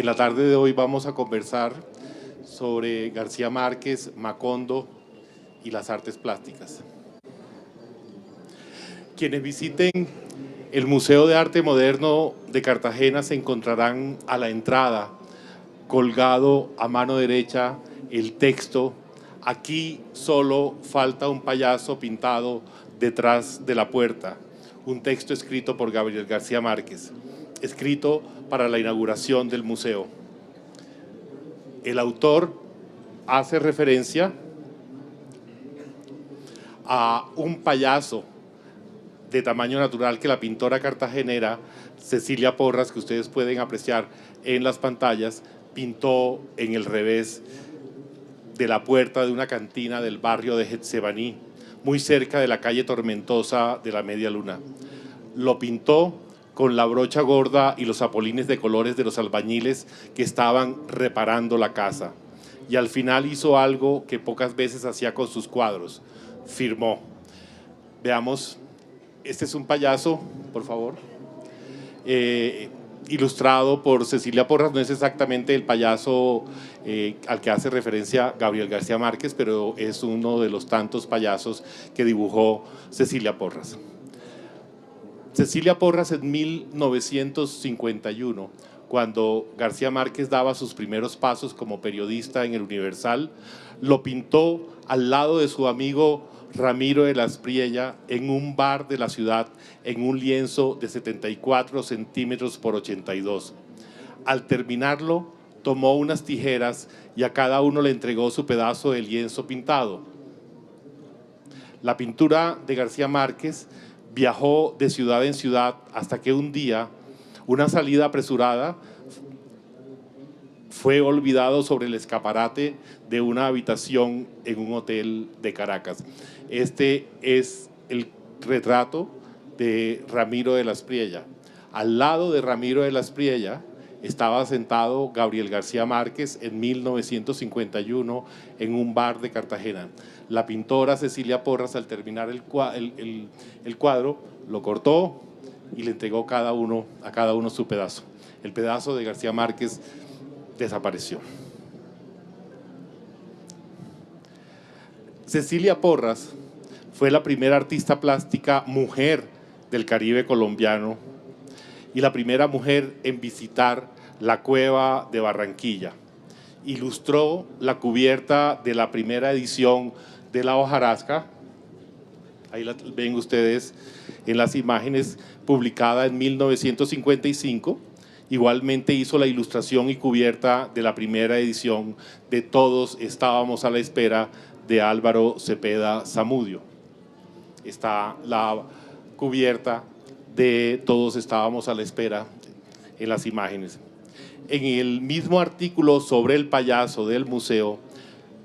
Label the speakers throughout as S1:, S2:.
S1: En la tarde de hoy vamos a conversar sobre García Márquez, Macondo y las artes plásticas. Quienes visiten el Museo de Arte Moderno de Cartagena se encontrarán a la entrada, colgado a mano derecha, el texto: "Aquí solo falta un payaso pintado detrás de la puerta", un texto escrito por Gabriel García Márquez, escrito para la inauguración del museo. El autor hace referencia a un payaso de tamaño natural que la pintora cartagenera Cecilia Porras, que ustedes pueden apreciar en las pantallas, pintó en el revés de la puerta de una cantina del barrio de Getsemaní, muy cerca de la calle tormentosa de la Media Luna. Lo pintó con la brocha gorda y los apolines de colores de los albañiles que estaban reparando la casa. Y al final hizo algo que pocas veces hacía con sus cuadros: firmó. Veamos, este es un payaso, por favor, ilustrado por Cecilia Porras. No es exactamente el payaso al que hace referencia Gabriel García Márquez, pero es uno de los tantos payasos que dibujó Cecilia Porras. Cecilia Porras, en 1951, cuando García Márquez daba sus primeros pasos como periodista en el Universal, lo pintó al lado de su amigo Ramiro de la Espriella en un bar de la ciudad, en un lienzo de 74 centímetros por 82. Al terminarlo, tomó unas tijeras y a cada uno le entregó su pedazo de lienzo pintado. La pintura de García Márquez viajó de ciudad en ciudad hasta que un día, una salida apresurada, fue olvidado sobre el escaparate de una habitación en un hotel de Caracas. Este es el retrato de Ramiro de la Espriella. Al lado de Ramiro de la Espriella estaba sentado Gabriel García Márquez en 1951 en un bar de Cartagena. La pintora Cecilia Porras, al terminar el cuadro, lo cortó y le entregó a cada uno su pedazo. El pedazo de García Márquez desapareció. Cecilia Porras fue la primera artista plástica mujer del Caribe colombiano y la primera mujer en visitar la cueva de Barranquilla. Ilustró la cubierta de la primera edición de La Hojarasca, ahí la ven ustedes en las imágenes, publicada en 1955. Igualmente hizo la ilustración y cubierta de la primera edición de Todos estábamos a la espera, de Álvaro Cepeda Zamudio. Está la cubierta de Todos estábamos a la espera en las imágenes. En el mismo artículo sobre el payaso del museo,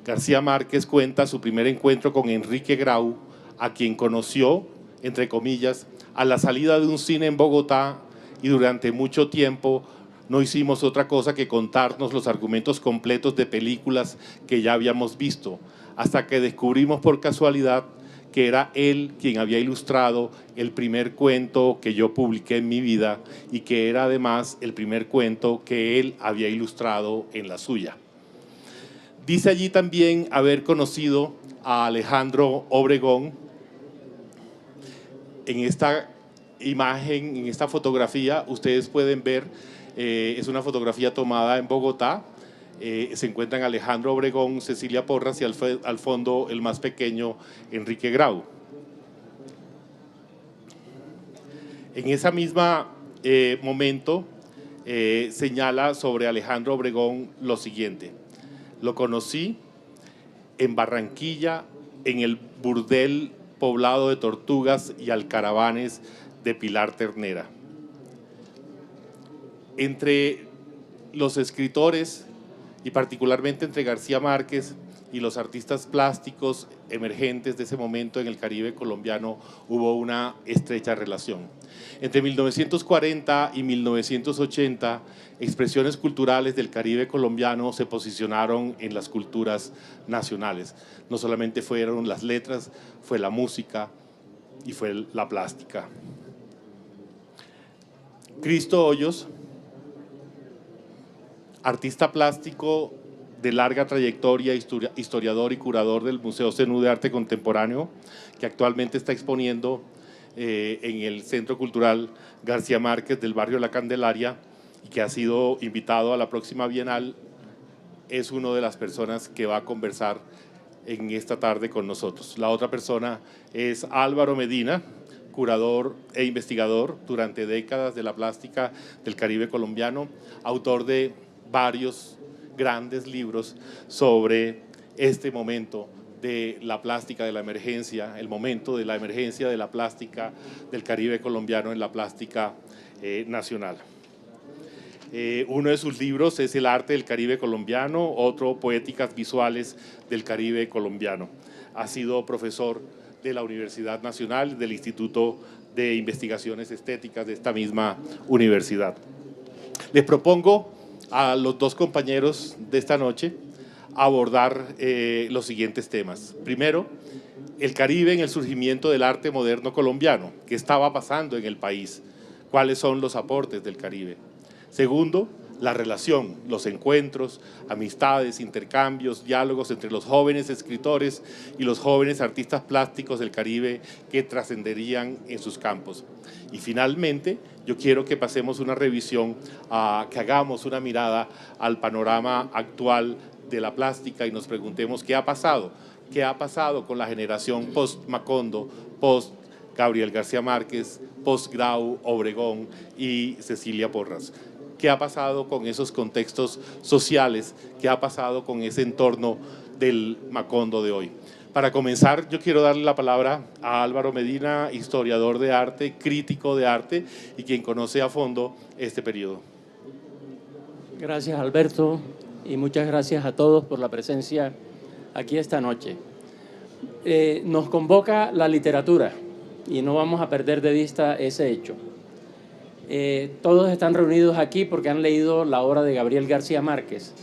S1: García Márquez cuenta su primer encuentro con Enrique Grau, a quien conoció, entre comillas, a la salida de un cine en Bogotá, y durante mucho tiempo no hicimos otra cosa que contarnos los argumentos completos de películas que ya habíamos visto, hasta que descubrimos por casualidad que era él quien había ilustrado el primer cuento que yo publiqué en mi vida y que era además el primer cuento que él había ilustrado en la suya. Dice allí también haber conocido a Alejandro Obregón. En esta imagen, en esta fotografía, ustedes pueden ver, es una fotografía tomada en Bogotá. Se encuentran Alejandro Obregón, Cecilia Porras y al fondo el más pequeño, Enrique Grau. En ese mismo momento señala sobre Alejandro Obregón lo siguiente: lo conocí en Barranquilla, en el burdel poblado de tortugas y alcaravanes de Pilar Ternera. Entre los escritores, y particularmente entre García Márquez y los artistas plásticos emergentes de ese momento en el Caribe colombiano, hubo una estrecha relación. Entre 1940 y 1980, expresiones culturales del Caribe colombiano se posicionaron en las culturas nacionales. No solamente fueron las letras, fue la música y fue la plástica. Cristo Hoyos artista plástico de larga trayectoria, historiador y curador del Museo Zenú de Arte Contemporáneo, que actualmente está exponiendo en el Centro Cultural García Márquez del barrio La Candelaria y que ha sido invitado a la próxima Bienal, es una de las personas que va a conversar en esta tarde con nosotros. La otra persona es Álvaro Medina, curador e investigador durante décadas de la plástica del Caribe colombiano, autor de varios grandes libros sobre este momento de la plástica de la emergencia, el momento de la emergencia de la plástica del Caribe colombiano en la plástica nacional. Uno de sus libros es El arte del Caribe colombiano, otro Poéticas visuales del Caribe colombiano. Ha sido profesor de la Universidad Nacional, del Instituto de Investigaciones Estéticas de esta misma universidad. Les propongo a los dos compañeros de esta noche abordar los siguientes temas. Primero, el Caribe en el surgimiento del arte moderno colombiano. ¿Qué estaba pasando en el país? ¿Cuáles son los aportes del Caribe? Segundo, la relación, los encuentros, amistades, intercambios, diálogos entre los jóvenes escritores y los jóvenes artistas plásticos del Caribe que trascenderían en sus campos. Y finalmente, yo quiero que pasemos una revisión, que hagamos una mirada al panorama actual de la plástica y nos preguntemos qué ha pasado con la generación post-Macondo, post-Gabriel García Márquez, post-Grau, Obregón y Cecilia Porras. ¿Qué ha pasado con esos contextos sociales? ¿Qué ha pasado con ese entorno del Macondo de hoy? Para comenzar, yo quiero darle la palabra a Álvaro Medina, historiador de arte, crítico de arte y quien conoce a fondo este periodo.
S2: Gracias, Alberto, y muchas gracias a todos por la presencia aquí esta noche. Nos convoca la literatura y no vamos a perder de vista ese hecho. Todos están reunidos aquí porque han leído la obra de Gabriel García Márquez,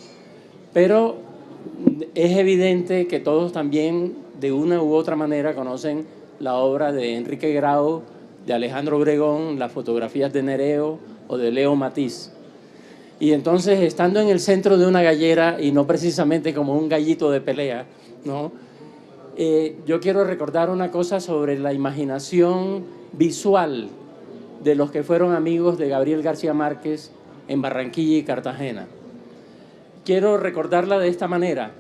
S2: pero es evidente que todos también de una u otra manera conocen la obra de Enrique Grau, de Alejandro Obregón, las fotografías de Nereo o de Leo Matiz. Y entonces, estando en el centro de una gallera y no precisamente como un gallito de pelea, ¿no? Yo quiero recordar una cosa sobre la imaginación visual de los que fueron amigos de Gabriel García Márquez en Barranquilla y Cartagena. Quiero recordarla de esta manera.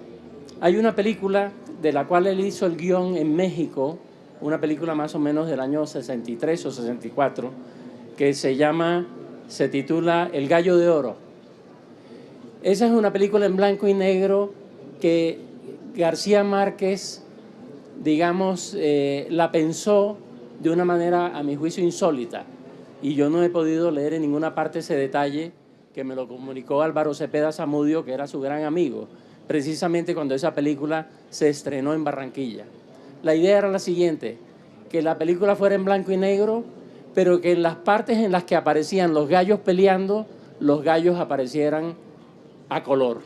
S2: Hay una película de la cual él hizo el guión en México, una película más o menos del año 63 o 64, que se titula El Gallo de Oro. Esa es una película en blanco y negro que García Márquez, digamos, la pensó de una manera, a mi juicio, insólita. Y yo no he podido leer en ninguna parte ese detalle que me lo comunicó Álvaro Cepeda Zamudio, que era su gran amigo, precisamente cuando esa película se estrenó en Barranquilla. La idea era la siguiente, que la película fuera en blanco y negro, pero que en las partes en las que aparecían los gallos peleando, los gallos aparecieran a color.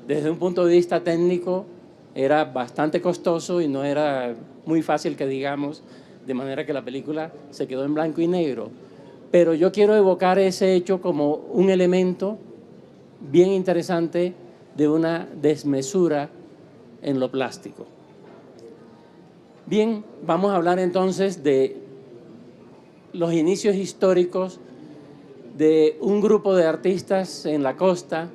S2: Desde un punto de vista técnico era bastante costoso y no era muy fácil que digamos, de manera que la película se quedó en blanco y negro. Pero yo quiero evocar ese hecho como un elemento bien interesante de una desmesura en lo plástico. Bien, vamos a hablar entonces de los inicios históricos de un grupo de artistas en la costa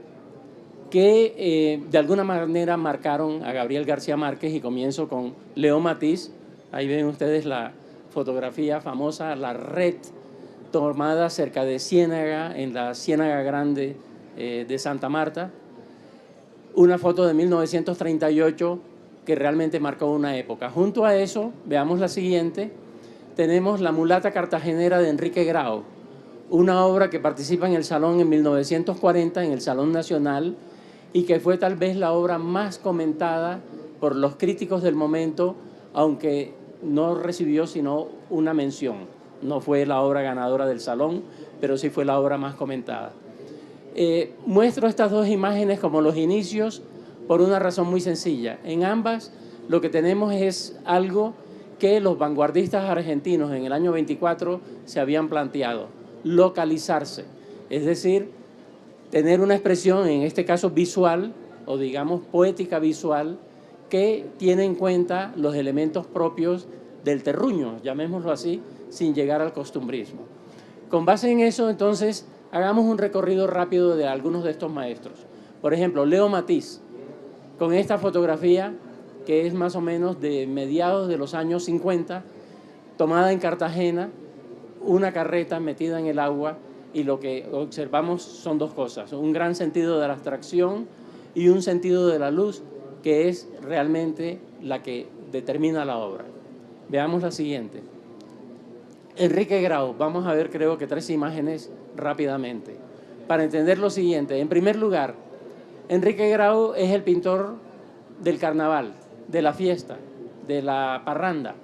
S2: que de alguna manera marcaron a Gabriel García Márquez, y comienzo con Leo Matiz. Ahí ven ustedes la fotografía famosa, la red tomada cerca de Ciénaga, en la Ciénaga Grande de Santa Marta. Una foto de 1938 que realmente marcó una época. Junto a eso, veamos la siguiente, tenemos La mulata cartagenera de Enrique Grau, una obra que participa en el Salón en 1940, en el Salón Nacional, y que fue tal vez la obra más comentada por los críticos del momento, aunque no recibió sino una mención. No fue la obra ganadora del Salón, pero sí fue la obra más comentada. Muestro estas dos imágenes como los inicios por una razón muy sencilla. En ambas lo que tenemos es algo que los vanguardistas argentinos en el año 24 se habían planteado: localizarse, es decir, tener una expresión, en este caso visual, o digamos poética visual, que tiene en cuenta los elementos propios del terruño, llamémoslo así, sin llegar al costumbrismo. Con base en eso, entonces, hagamos un recorrido rápido de algunos de estos maestros. Por ejemplo, Leo Matiz, con esta fotografía que es más o menos de mediados de los años 50, tomada en Cartagena, una carreta metida en el agua, y lo que observamos son dos cosas: un gran sentido de la abstracción y un sentido de la luz, que es realmente la que determina la obra. Veamos la siguiente. Enrique Grau, vamos a ver creo que 3 imágenes rápidamente, para entender lo siguiente. En primer lugar, Enrique Grau es el pintor del carnaval, de la fiesta, de la parranda,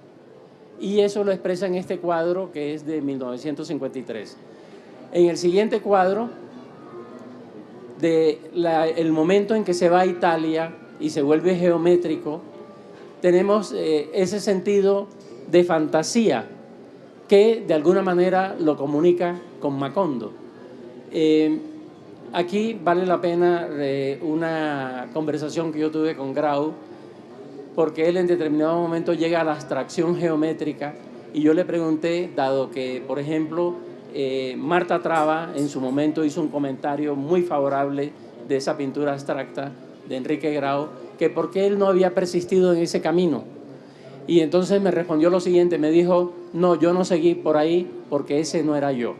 S2: y eso lo expresa en este cuadro que es de 1953. En el siguiente cuadro, el momento en que se va a Italia y se vuelve geométrico, tenemos ese sentido de fantasía que de alguna manera lo comunica con Macondo. Aquí vale la pena una conversación que yo tuve con Grau, porque él en determinado momento llega a la abstracción geométrica, y yo le pregunté, dado que, por ejemplo, Marta Traba en su momento hizo un comentario muy favorable de esa pintura abstracta de Enrique Grau, que por qué él no había persistido en ese camino. Y entonces me respondió lo siguiente, me dijo: no, yo no seguí por ahí porque ese no era yo.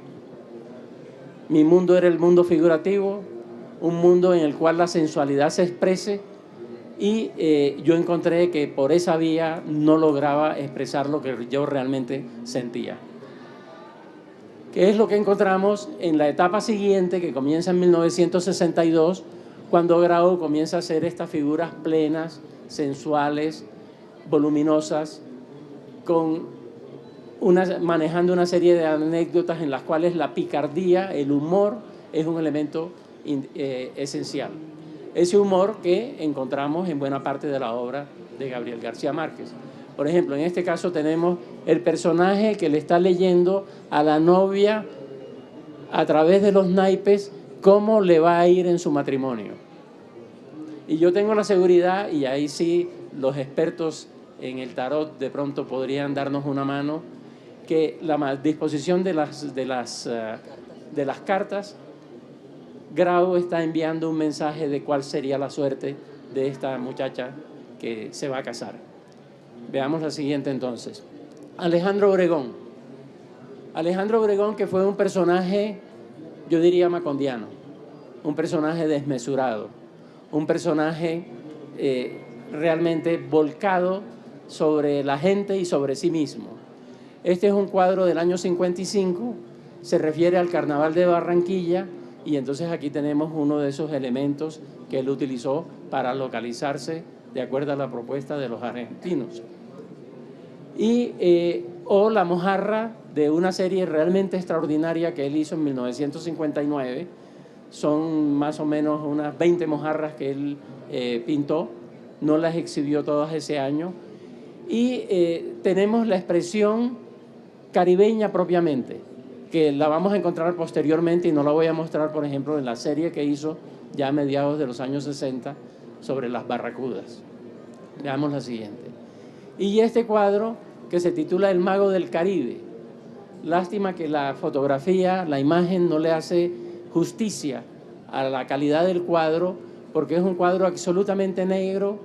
S2: Mi mundo era el mundo figurativo, un mundo en el cual la sensualidad se exprese, y yo encontré que por esa vía no lograba expresar lo que yo realmente sentía. ¿Qué es lo que encontramos en la etapa siguiente, que comienza en 1962, cuando Grau comienza a hacer estas figuras plenas, sensuales, voluminosas, manejando una serie de anécdotas en las cuales la picardía, el humor, es un elemento esencial. Ese humor que encontramos en buena parte de la obra de Gabriel García Márquez. Por ejemplo, en este caso tenemos el personaje que le está leyendo a la novia a través de los naipes cómo le va a ir en su matrimonio. Y yo tengo la seguridad, y ahí sí los expertos en el tarot de pronto podrían darnos una mano, que la disposición de las cartas, Grau está enviando un mensaje de cuál sería la suerte de esta muchacha que se va a casar. Veamos la siguiente entonces. Alejandro Obregón. Alejandro Obregón, que fue un personaje, yo diría macondiano, un personaje desmesurado, un personaje realmente volcado sobre la gente y sobre sí mismo. Este es un cuadro del año 55, se refiere al Carnaval de Barranquilla, y entonces aquí tenemos uno de esos elementos que él utilizó para localizarse de acuerdo a la propuesta de los argentinos. O La mojarra, de una serie realmente extraordinaria que él hizo en 1959. Son más o menos unas 20 mojarras que él pintó, no las exhibió todas ese año. Y tenemos la expresión caribeña propiamente, que la vamos a encontrar posteriormente, y no la voy a mostrar, por ejemplo, en la serie que hizo ya a mediados de los años 60 sobre las barracudas. Veamos la siguiente. Y este cuadro, que se titula El mago del Caribe. Lástima que la fotografía, la imagen, no le hace justicia a la calidad del cuadro, porque es un cuadro absolutamente negro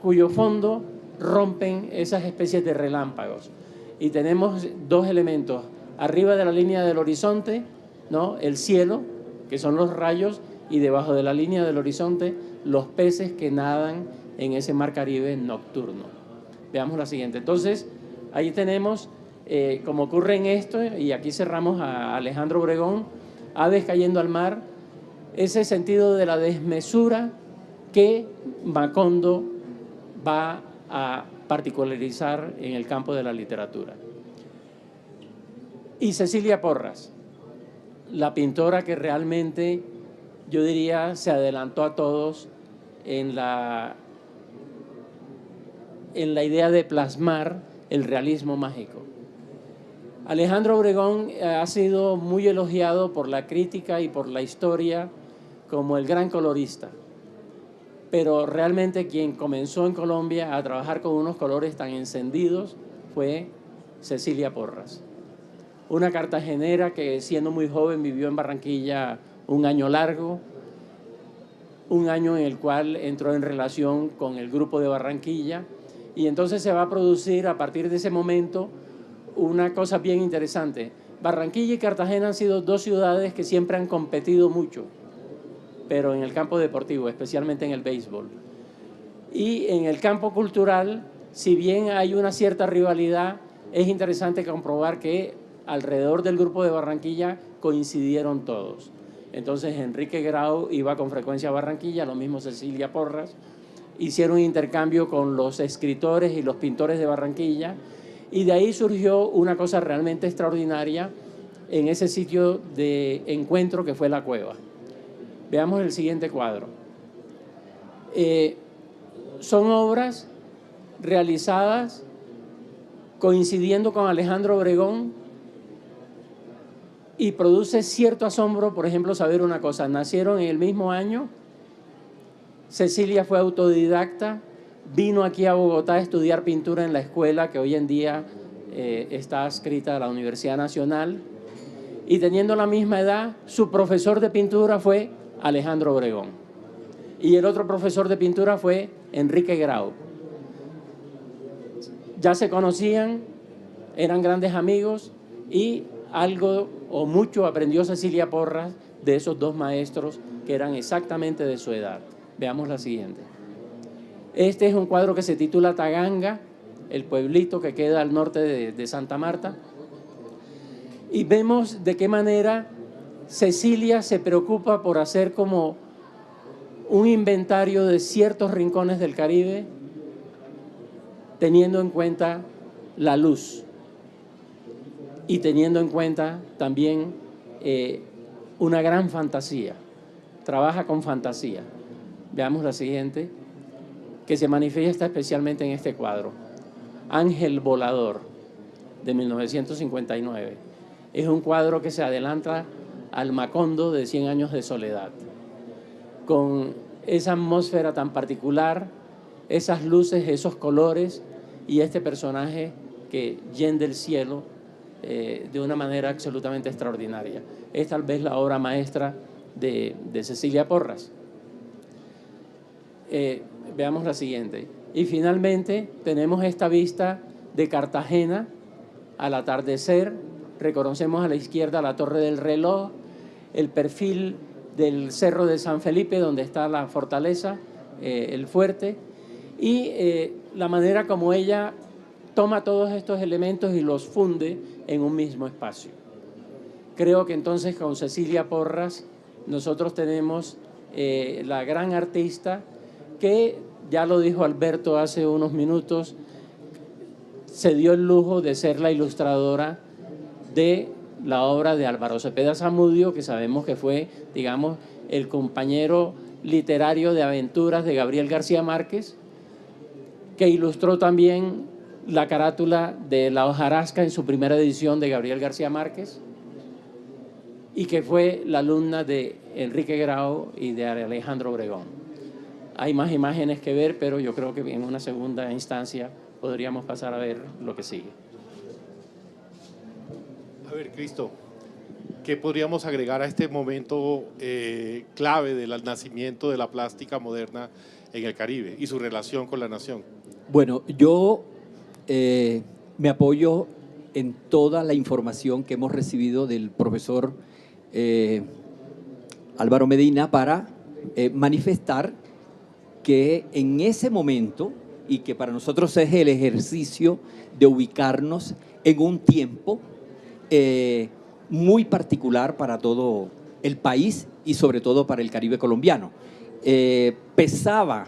S2: cuyo fondo rompen esas especies de relámpagos. Y tenemos dos elementos: arriba de la línea del horizonte, ¿no?, el cielo, que son los rayos, y debajo de la línea del horizonte los peces que nadan en ese mar Caribe nocturno. Veamos la siguiente. Entonces, ahí tenemos, como ocurre en esto, y aquí cerramos a Alejandro Obregón, Aves cayendo al mar, ese sentido de la desmesura que Macondo va a particularizar en el campo de la literatura. Y Cecilia Porras, la pintora que realmente, yo diría, se adelantó a todos en la idea de plasmar el realismo mágico. Alejandro Obregón ha sido muy elogiado por la crítica y por la historia como el gran colorista, pero realmente quien comenzó en Colombia a trabajar con unos colores tan encendidos fue Cecilia Porras, una cartagenera que siendo muy joven vivió en Barranquilla un año largo, un año en el cual entró en relación con el grupo de Barranquilla, y entonces se va a producir a partir de ese momento una cosa bien interesante. Barranquilla y Cartagena han sido dos ciudades que siempre han competido mucho, pero en el campo deportivo, especialmente en el béisbol. Y en el campo cultural, si bien hay una cierta rivalidad, es interesante comprobar que alrededor del grupo de Barranquilla coincidieron todos. Entonces Enrique Grau iba con frecuencia a Barranquilla, lo mismo Cecilia Porras, hicieron un intercambio con los escritores y los pintores de Barranquilla, y de ahí surgió una cosa realmente extraordinaria en ese sitio de encuentro que fue la cueva. Veamos el siguiente cuadro. Son obras realizadas coincidiendo con Alejandro Obregón, y produce cierto asombro, por ejemplo, saber una cosa: nacieron en el mismo año. Cecilia fue autodidacta, vino aquí a Bogotá a estudiar pintura en la escuela que hoy en día está adscrita a la Universidad Nacional, y teniendo la misma edad, su profesor de pintura fue Alejandro Obregón, y el otro profesor de pintura fue Enrique Grau. Ya se conocían, eran grandes amigos, y algo o mucho aprendió Cecilia Porras de esos dos maestros que eran exactamente de su edad. Veamos la siguiente. Este es un cuadro que se titula Taganga, el pueblito que queda al norte de Santa Marta. Y vemos de qué manera Cecilia se preocupa por hacer como un inventario de ciertos rincones del Caribe, teniendo en cuenta la luz y teniendo en cuenta también una gran fantasía. Trabaja con fantasía. Veamos la siguiente, que se manifiesta especialmente en este cuadro. Ángel Volador, de 1959. Es un cuadro que se adelanta al Macondo de 100 años de soledad, con esa atmósfera tan particular, esas luces, esos colores, y este personaje que yende el cielo de una manera absolutamente extraordinaria. Es tal vez la obra maestra de Cecilia Porras. Veamos la siguiente. Y finalmente tenemos esta vista de Cartagena al atardecer. Reconocemos a la izquierda la Torre del Reloj, el perfil del Cerro de San Felipe, donde está la fortaleza, el fuerte, y la manera como ella toma todos estos elementos y los funde en un mismo espacio. Creo que entonces con Cecilia Porras nosotros tenemos la gran artista que, ya lo dijo Alberto hace unos minutos, se dio el lujo de ser la ilustradora de la obra de Álvaro Cepeda Zamudio, que sabemos que fue, digamos, el compañero literario de aventuras de Gabriel García Márquez, que ilustró también la carátula de La hojarasca en su primera edición de Gabriel García Márquez, y que fue la alumna de Enrique Grau y de Alejandro Obregón. Hay más imágenes que ver, pero yo creo que en una segunda instancia podríamos pasar a ver lo que sigue.
S1: A ver, Cristo, ¿qué podríamos agregar a este momento clave del nacimiento de la plástica moderna en el Caribe y su relación con la nación?
S3: Bueno, yo me apoyo en toda la información que hemos recibido del profesor Álvaro Medina para manifestar que en ese momento, y que para nosotros es el ejercicio de ubicarnos en un tiempo muy particular para todo el país y sobre todo para el Caribe colombiano. Pesaba,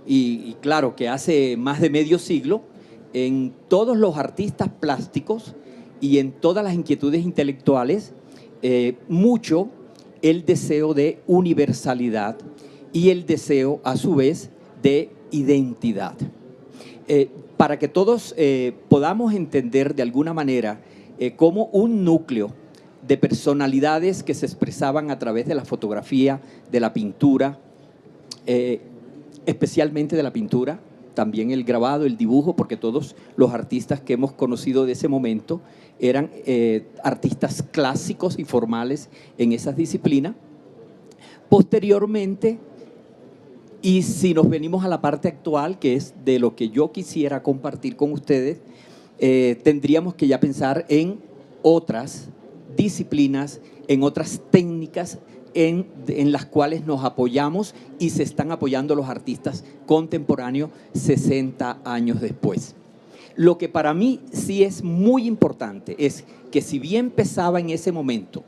S3: y claro que hace más de medio siglo, en todos los artistas plásticos y en todas las inquietudes intelectuales, mucho el deseo de universalidad y el deseo, a su vez, de identidad. Para que todos podamos entender de alguna manera como un núcleo de personalidades que se expresaban a través de la fotografía, de la pintura, especialmente de la pintura, también el grabado, el dibujo, porque todos los artistas que hemos conocido de ese momento eran artistas clásicos y formales en esas disciplinas. Posteriormente, y si nos venimos a la parte actual, que es de lo que yo quisiera compartir con ustedes, tendríamos que ya pensar en otras disciplinas, en otras técnicas en las cuales nos apoyamos y se están apoyando los artistas contemporáneos 60 años después. Lo que para mí sí es muy importante es que si bien pesaba en ese momento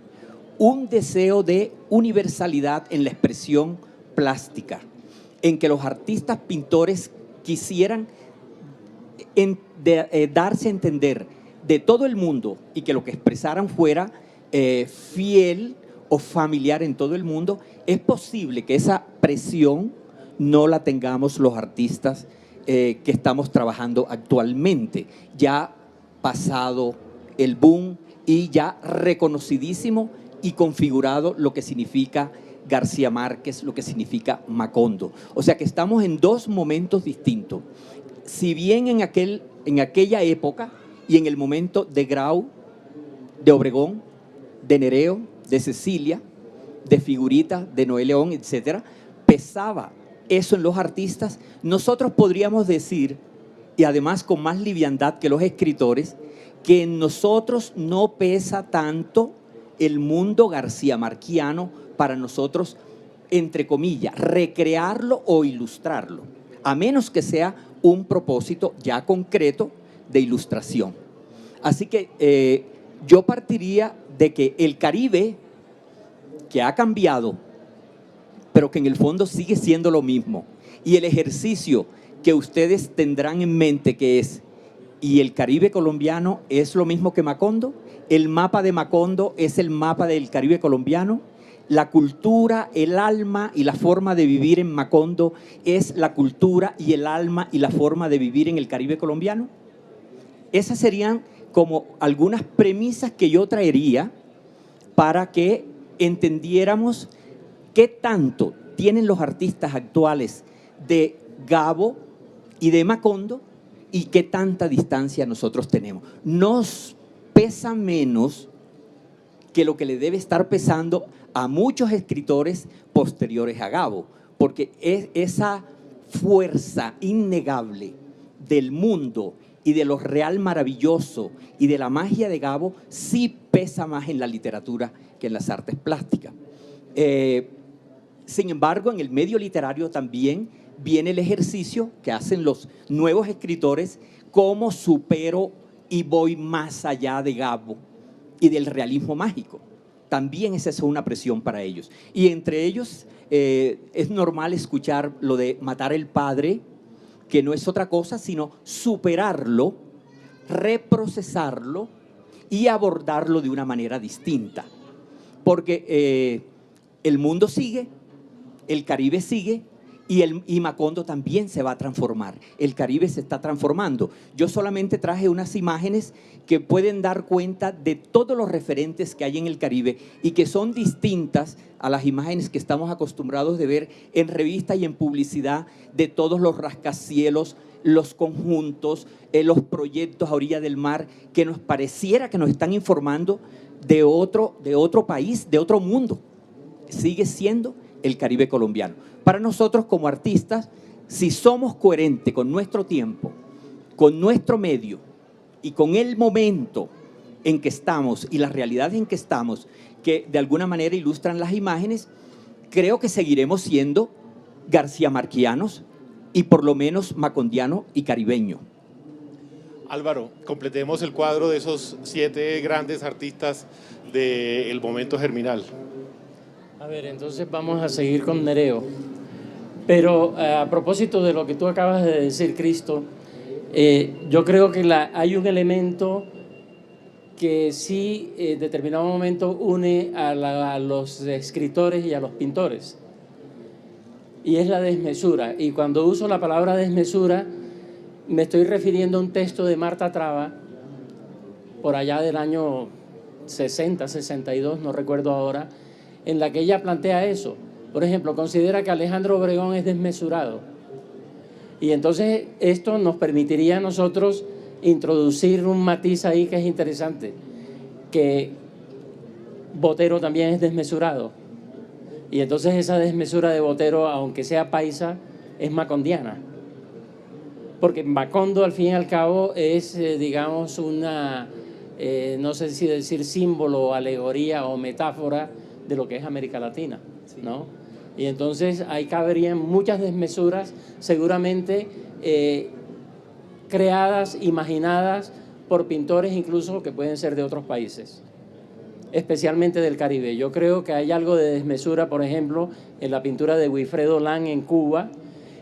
S3: un deseo de universalidad en la expresión plástica, en que los artistas pintores quisieran darse a entender de todo el mundo y que lo que expresaran fuera fiel o familiar en todo el mundo, es posible que esa presión no la tengamos los artistas que estamos trabajando actualmente, ya pasado el boom y ya reconocidísimo y configurado lo que significa García Márquez, lo que significa Macondo. O sea que estamos en dos momentos distintos. Si bien en aquella época y en el momento de Grau, de Obregón, de Nereo, de Cecilia, de Figurita, de Noé León, etcétera, pesaba eso en los artistas, nosotros podríamos decir, y además con más liviandad que los escritores, que en nosotros no pesa tanto el mundo garcía-marquiano para nosotros, entre comillas, recrearlo o ilustrarlo, a menos que sea un propósito ya concreto de ilustración. Así que yo partiría de que el Caribe, que ha cambiado, pero que en el fondo sigue siendo lo mismo, y el ejercicio que ustedes tendrán en mente que es, y el Caribe colombiano es lo mismo que Macondo, el mapa de Macondo es el mapa del Caribe colombiano, la cultura, el alma y la forma de vivir en Macondo es la cultura y el alma y la forma de vivir en el Caribe colombiano. Esas serían como algunas premisas que yo traería para que entendiéramos qué tanto tienen los artistas actuales de Gabo y de Macondo y qué tanta distancia nosotros tenemos. Nos pesa menos que lo que le debe estar pesando a muchos escritores posteriores a Gabo, porque es esa fuerza innegable del mundo y de lo real maravilloso y de la magia de Gabo sí pesa más en la literatura que en las artes plásticas. Sin embargo, en el medio literario también viene el ejercicio que hacen los nuevos escritores, cómo supero y voy más allá de Gabo y del realismo mágico. También esa es una presión para ellos. Y entre ellos es normal escuchar lo de matar el padre, que no es otra cosa sino superarlo, reprocesarlo y abordarlo de una manera distinta. Porque el mundo sigue, el Caribe sigue y Macondo también se va a transformar. El Caribe se está transformando. Yo solamente traje unas imágenes que pueden dar cuenta de todos los referentes que hay en el Caribe y que son distintas a las imágenes que estamos acostumbrados de ver en revistas y en publicidad de todos los rascacielos, los conjuntos, los proyectos a orilla del mar, que nos pareciera que nos están informando de otro país, de otro mundo. Sigue siendo el Caribe colombiano. Para nosotros como artistas, si somos coherentes con nuestro tiempo, con nuestro medio y con el momento en que estamos y las realidades en que estamos, que de alguna manera ilustran las imágenes, creo que seguiremos siendo garcía-marquianos y por lo menos macondiano y caribeño.
S1: Álvaro, completemos el cuadro de esos 7 grandes artistas del momento germinal.
S2: A ver, entonces vamos a seguir con Nereo. Pero a propósito de lo que tú acabas de decir, Cristo, yo creo que hay un elemento que sí en determinado momento une a los escritores y a los pintores, y es la desmesura. Y cuando uso la palabra desmesura, me estoy refiriendo a un texto de Marta Traba por allá del año 60, 62, no recuerdo ahora, en la que ella plantea eso. Por ejemplo, considera que Alejandro Obregón es desmesurado. Y entonces esto nos permitiría a nosotros introducir un matiz ahí que es interesante, que Botero también es desmesurado. Y entonces esa desmesura de Botero, aunque sea paisa, es macondiana. Porque Macondo, al fin y al cabo, es, digamos, una, no sé si decir símbolo, alegoría o metáfora de lo que es América Latina, ¿no? Y entonces ahí caberían muchas desmesuras, seguramente creadas, imaginadas por pintores incluso que pueden ser de otros países, especialmente del Caribe. Yo creo que hay algo de desmesura, por ejemplo, en la pintura de Wilfredo Lang en Cuba,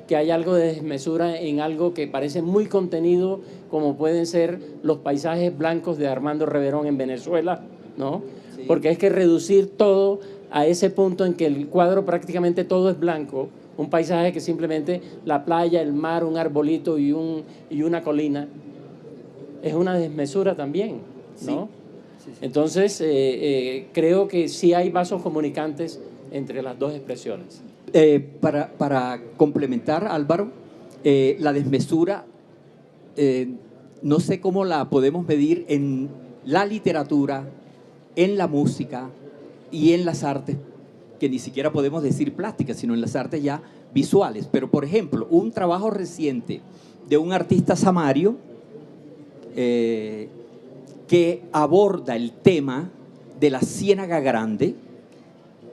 S2: que hay algo de desmesura en algo que parece muy contenido, como pueden ser los paisajes blancos de Armando Reverón en Venezuela, ¿no? Sí. Porque es que reducir todo a ese punto en que el cuadro prácticamente todo es blanco, un paisaje que simplemente la playa, el mar, un arbolito y una colina, es una desmesura también, ¿no? Sí. Entonces, creo que sí hay vasos comunicantes entre las dos expresiones.
S3: Para complementar, Álvaro, la desmesura, no sé cómo la podemos medir en la literatura, en la música y en las artes, que ni siquiera podemos decir plásticas, sino en las artes ya visuales. Pero, por ejemplo, un trabajo reciente de un artista samario que aborda el tema de la Ciénaga Grande,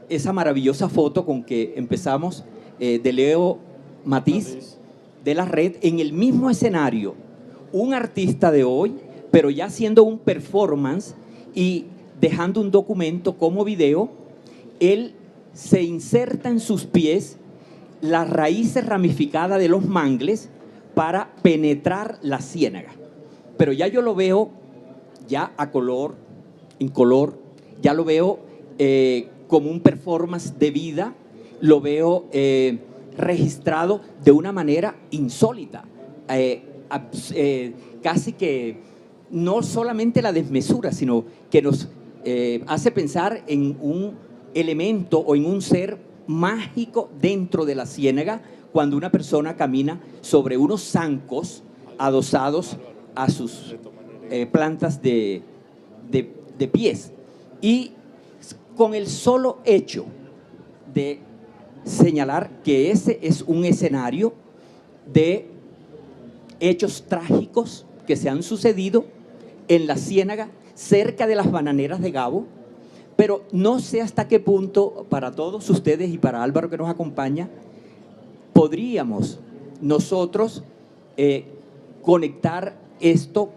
S3: esa maravillosa foto con que empezamos de Leo Matiz de la Red, en el mismo escenario, un artista de hoy, pero ya haciendo un performance y dejando un documento como video. Él se inserta en sus pies las raíces ramificadas de los mangles para penetrar la ciénaga. Pero ya yo lo veo ya a color, en color, ya lo veo como un performance de vida, lo veo registrado de una manera insólita, casi que no solamente la desmesura, sino que nos hace pensar en un elemento o en un ser mágico dentro de la ciénaga cuando una persona camina sobre unos zancos adosados a sus plantas de pies. Y con el solo hecho de señalar que ese es un escenario de hechos trágicos que se han sucedido en la ciénaga cerca de las bananeras de Gabo, pero no sé hasta qué punto, para todos ustedes y para Álvaro que nos acompaña, podríamos nosotros conectar esto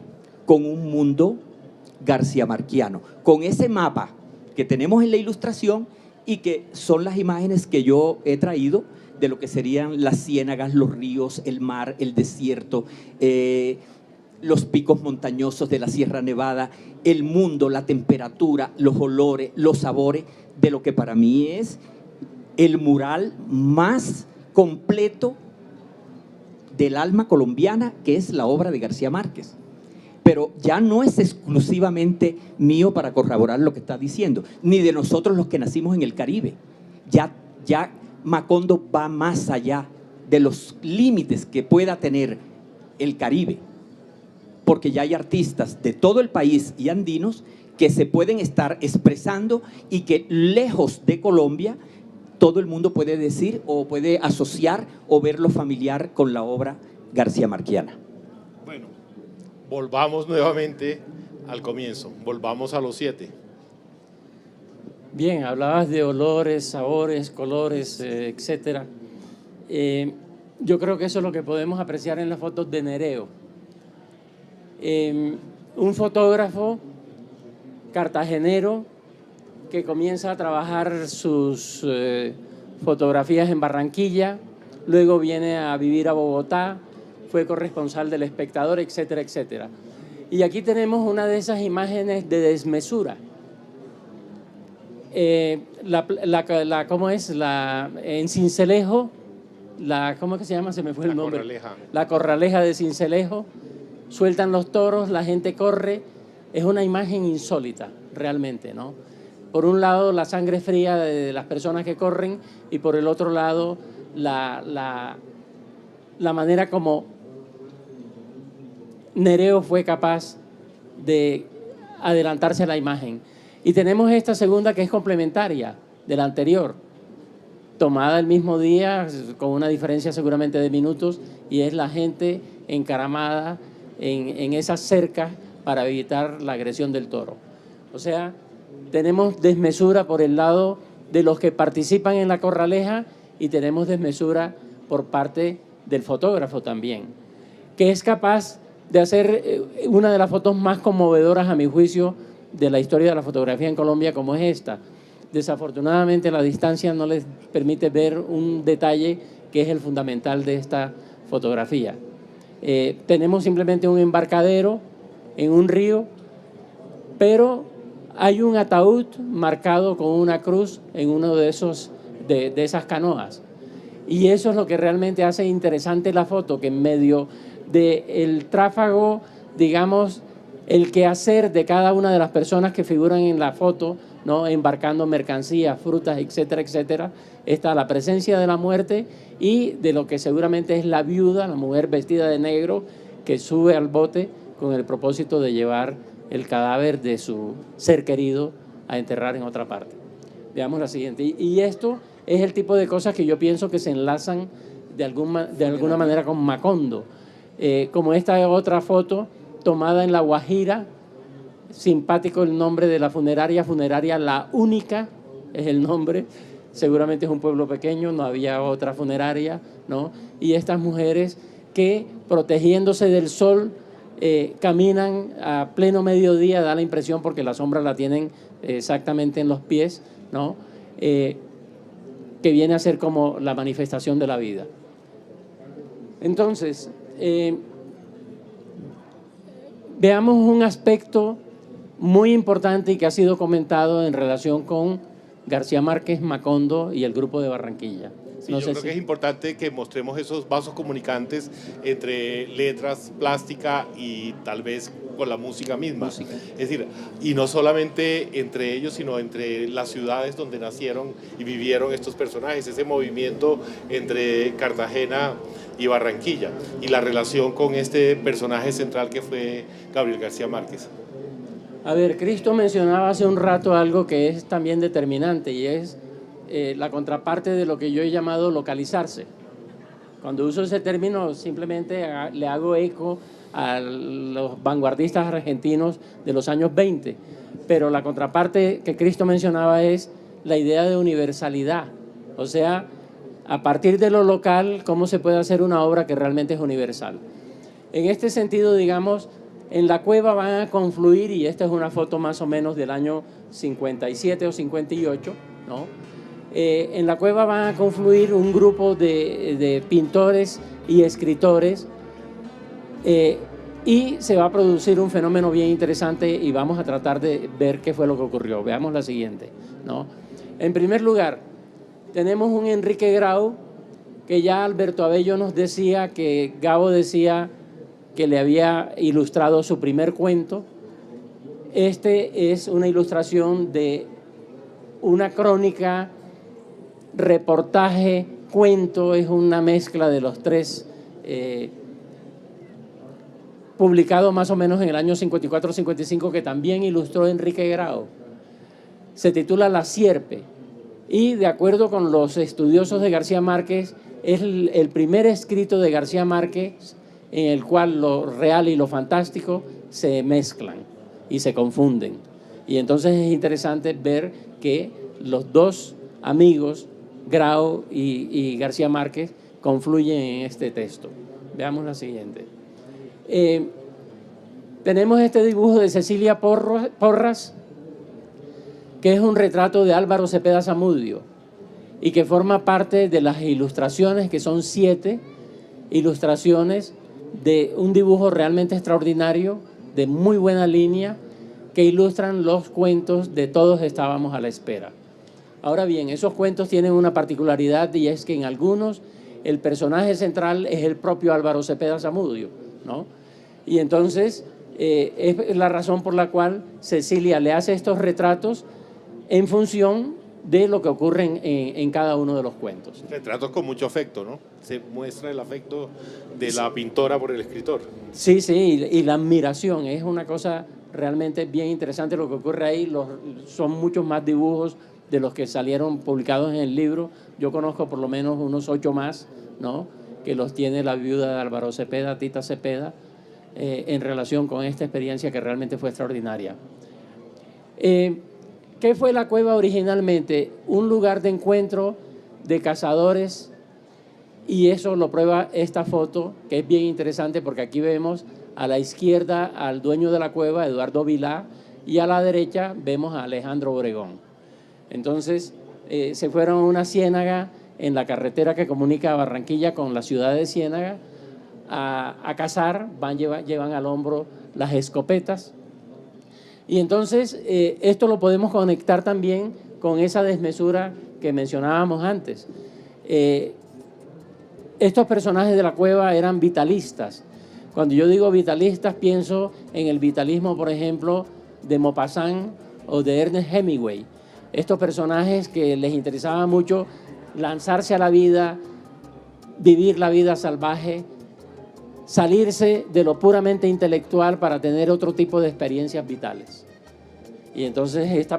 S3: con un mundo garciamarquiano, con ese mapa que tenemos en la ilustración y que son las imágenes que yo he traído de lo que serían las ciénagas, los ríos, el mar, el desierto, los picos montañosos de la Sierra Nevada, el mundo, la temperatura, los olores, los sabores, de lo que para mí es el mural más completo del alma colombiana, que es la obra de García Márquez. Pero ya no es exclusivamente mío para corroborar lo que está diciendo, ni de nosotros los que nacimos en el Caribe. Ya Macondo va más allá de los límites que pueda tener el Caribe, porque ya hay artistas de todo el país y andinos que se pueden estar expresando y que lejos de Colombia todo el mundo puede decir o puede asociar o verlo familiar con la obra garciamarquiana.
S1: Bueno, volvamos nuevamente al comienzo, volvamos a los 7.
S2: Bien, hablabas de olores, sabores, colores, etcétera. Yo creo que eso es lo que podemos apreciar en las fotos de Nereo. Un fotógrafo cartagenero que comienza a trabajar sus fotografías en Barranquilla, luego viene a vivir a Bogotá, fue corresponsal del Espectador, etcétera, etcétera. Y aquí tenemos una de esas imágenes de desmesura. ¿Cómo es? En Sincelejo, ¿cómo es que se llama? Se me fue el nombre.
S1: Corraleja.
S2: La Corraleja de Sincelejo. Sueltan los toros, la gente corre, es una imagen insólita, realmente, ¿no? Por un lado, la sangre fría de las personas que corren y por el otro lado, la manera como Nereo fue capaz de adelantarse a la imagen. Y tenemos esta segunda que es complementaria de la anterior, tomada el mismo día, con una diferencia seguramente de minutos, y es la gente encaramada en esas cercas para evitar la agresión del toro. O sea, tenemos desmesura por el lado de los que participan en la corraleja y tenemos desmesura por parte del fotógrafo también, que es capaz de hacer una de las fotos más conmovedoras, a mi juicio, de la historia de la fotografía en Colombia, como es esta. Desafortunadamente, la distancia no les permite ver un detalle que es el fundamental de esta fotografía. Tenemos simplemente un embarcadero en un río, pero hay un ataúd marcado con una cruz en uno de esas canoas. Y eso es lo que realmente hace interesante la foto, que en medio del tráfago, digamos, el quehacer de cada una de las personas que figuran en la foto, ¿no? Embarcando mercancías, frutas, etcétera, etcétera, está la presencia de la muerte y de lo que seguramente es la viuda, la mujer vestida de negro, que sube al bote con el propósito de llevar el cadáver de su ser querido a enterrar en otra parte. Veamos la siguiente. Y esto es el tipo de cosas que yo pienso que se enlazan de alguna manera con Macondo. Como esta otra foto tomada en La Guajira, simpático el nombre de la funeraria La Única es el nombre, seguramente es un pueblo pequeño, no había otra funeraria, ¿no? Y estas mujeres que, protegiéndose del sol, caminan a pleno mediodía, da la impresión, porque la sombra la tienen exactamente en los pies, ¿no? Que viene a ser como la manifestación de la vida. Entonces, veamos un aspecto muy importante y que ha sido comentado en relación con García Márquez, Macondo y el grupo de Barranquilla.
S1: Sí, yo creo que es importante que mostremos esos vasos comunicantes entre letras, plástica y tal vez con la música misma. Es decir, y no solamente entre ellos, sino entre las ciudades donde nacieron y vivieron estos personajes, ese movimiento entre Cartagena y Barranquilla y la relación con este personaje central que fue Gabriel García Márquez.
S2: A ver, Cristo mencionaba hace un rato algo que es también determinante y es la contraparte de lo que yo he llamado localizarse. Cuando uso ese término simplemente le hago eco a los vanguardistas argentinos de los años 20, pero la contraparte que Cristo mencionaba es la idea de universalidad, o sea, a partir de lo local, cómo se puede hacer una obra que realmente es universal. En este sentido, digamos, en la cueva van a confluir, y esta es una foto más o menos del año 57 o 58, ¿no? En la cueva van a confluir un grupo de pintores y escritores y se va a producir un fenómeno bien interesante y vamos a tratar de ver qué fue lo que ocurrió. Veamos la siguiente, ¿no? En primer lugar, tenemos un Enrique Grau que ya Alberto Abello nos decía que Gabo decía que le había ilustrado su primer cuento. Este es una ilustración de una crónica, reportaje, cuento, es una mezcla de los tres, publicado más o menos en el año 54-55, que también ilustró Enrique Grau. Se titula La Sierpe y, de acuerdo con los estudiosos de García Márquez, es el primer escrito de García Márquez en el cual lo real y lo fantástico se mezclan y se confunden. Y entonces es interesante ver que los dos amigos, Grau y García Márquez, confluyen en este texto. Veamos la siguiente. Tenemos este dibujo de Cecilia Porras, que es un retrato de Álvaro Cepeda Zamudio y que forma parte de las ilustraciones, que son 7 ilustraciones de un dibujo realmente extraordinario, de muy buena línea, que ilustran los cuentos de Todos estábamos a la espera. Ahora bien, esos cuentos tienen una particularidad y es que en algunos el personaje central es el propio Álvaro Cepeda Zamudio, ¿no? Y entonces Es la razón por la cual Cecilia le hace estos retratos en función de lo que ocurre en cada uno de los cuentos.
S1: Retratos con mucho afecto, ¿no? Se muestra el afecto de la pintora por el escritor.
S2: Sí, sí, y la admiración es una cosa realmente bien interesante lo que ocurre ahí. Son muchos más dibujos de los que salieron publicados en el libro. Yo conozco por lo menos unos 8 más, ¿no?, que los tiene la viuda de Álvaro Cepeda, Tita Cepeda, en relación con esta experiencia que realmente fue extraordinaria. ¿Qué fue la cueva originalmente? Un lugar de encuentro de cazadores, y eso lo prueba esta foto, que es bien interesante porque aquí vemos a la izquierda al dueño de la cueva, Eduardo Vilá, y a la derecha vemos a Alejandro Obregón. Entonces, se fueron a una ciénaga en la carretera que comunica a Barranquilla con la ciudad de Ciénaga a cazar, llevan al hombro las escopetas. Y entonces esto lo podemos conectar también con esa desmesura que mencionábamos antes. Estos personajes de la cueva eran vitalistas. Cuando yo digo vitalistas, pienso en el vitalismo, por ejemplo, de Maupassant o de Ernest Hemingway. Estos personajes que les interesaba mucho lanzarse a la vida, vivir la vida salvaje, salirse de lo puramente intelectual para tener otro tipo de experiencias vitales. Y entonces esa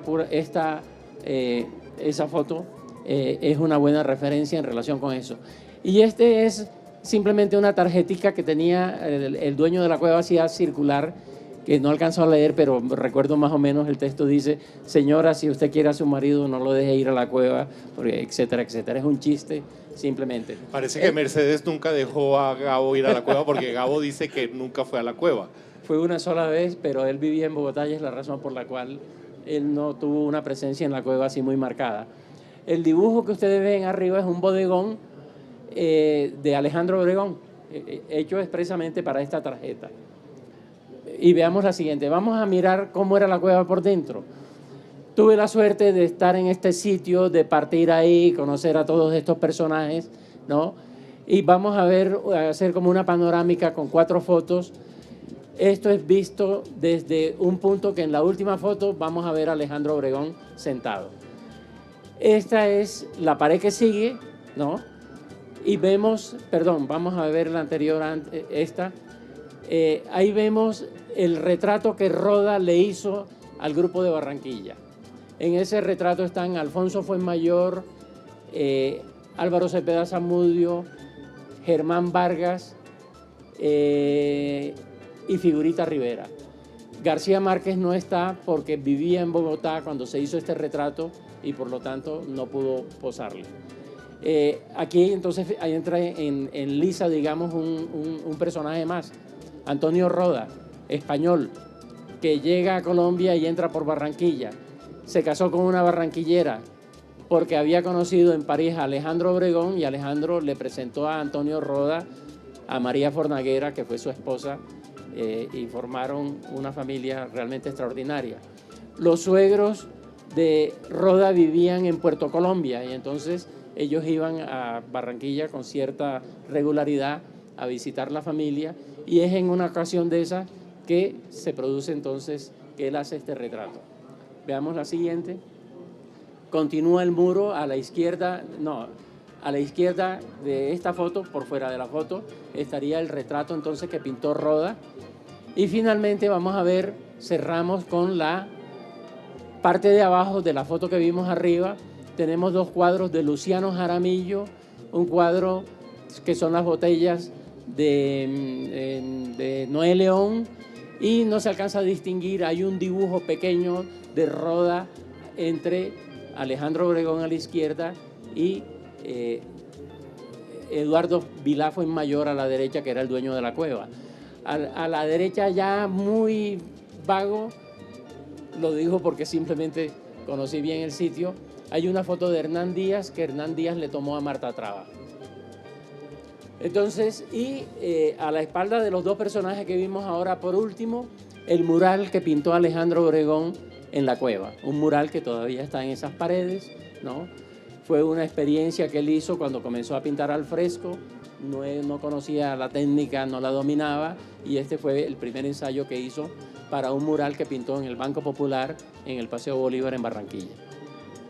S2: foto es una buena referencia en relación con eso. Y este es simplemente una tarjetica que tenía el dueño de la cueva, hacía circular, que no alcanzó a leer, pero recuerdo más o menos el texto dice: señora, si usted quiere a su marido, no lo deje ir a la cueva, porque etcétera, etcétera. Es un chiste, simplemente.
S1: Parece que Mercedes nunca dejó a Gabo ir a la cueva, porque Gabo dice que nunca fue a la cueva.
S2: Fue una sola vez, pero él vivía en Bogotá y es la razón por la cual él no tuvo una presencia en la cueva así muy marcada. El dibujo que ustedes ven arriba es un bodegón de Alejandro Obregón, hecho expresamente para esta tarjeta. Y veamos la siguiente. Vamos a mirar cómo era la cueva por dentro. Tuve la suerte de estar en este sitio, de partir ahí, conocer a todos estos personajes, ¿no? Y vamos a hacer como una panorámica con 4 fotos. Esto es visto desde un punto que en la última foto vamos a ver a Alejandro Obregón sentado. Esta es la pared que sigue, ¿no? Y vemos, perdón, vamos a ver la anterior, esta. Ahí vemos el retrato que Roda le hizo al grupo de Barranquilla. En ese retrato están Alfonso Fuenmayor, Álvaro Cepeda Zamudio, Germán Vargas y Figurita Rivera. García Márquez no está porque vivía en Bogotá cuando se hizo este retrato y por lo tanto no pudo posarle. Aquí entonces ahí entra en lisa, digamos, un personaje más. Antonio Roda, español, que llega a Colombia y entra por Barranquilla. Se casó con una barranquillera porque había conocido en París a Alejandro Obregón y Alejandro le presentó a Antonio Roda a María Fornaguera, que fue su esposa, y formaron una familia realmente extraordinaria. Los suegros de Roda vivían en Puerto Colombia y entonces ellos iban a Barranquilla con cierta regularidad a visitar la familia, y es en una ocasión de esa que se produce entonces que él hace este retrato. Veamos la siguiente. Continúa el muro a la izquierda, a la izquierda de esta foto, por fuera de la foto, estaría el retrato entonces que pintó Roda. Y finalmente vamos a ver, cerramos con la parte de abajo de la foto que vimos arriba. Tenemos 2 cuadros de Luciano Jaramillo, un cuadro que son las botellas de Noé León, y no se alcanza a distinguir, hay un dibujo pequeño de Roda entre Alejandro Obregón a la izquierda y Eduardo Vilá Fuenmayor a la derecha, que era el dueño de la cueva. A la derecha, ya muy vago, lo digo porque simplemente conocí bien el sitio, hay una foto de Hernán Díaz que Hernán Díaz le tomó a Marta Traba. Entonces, a la espalda de los 2 personajes que vimos ahora, por último, el mural que pintó Alejandro Obregón en la cueva. Un mural que todavía está en esas paredes, ¿no? Fue una experiencia que él hizo cuando comenzó a pintar al fresco, no conocía la técnica, no la dominaba, y este fue el primer ensayo que hizo para un mural que pintó en el Banco Popular en el Paseo Bolívar en Barranquilla.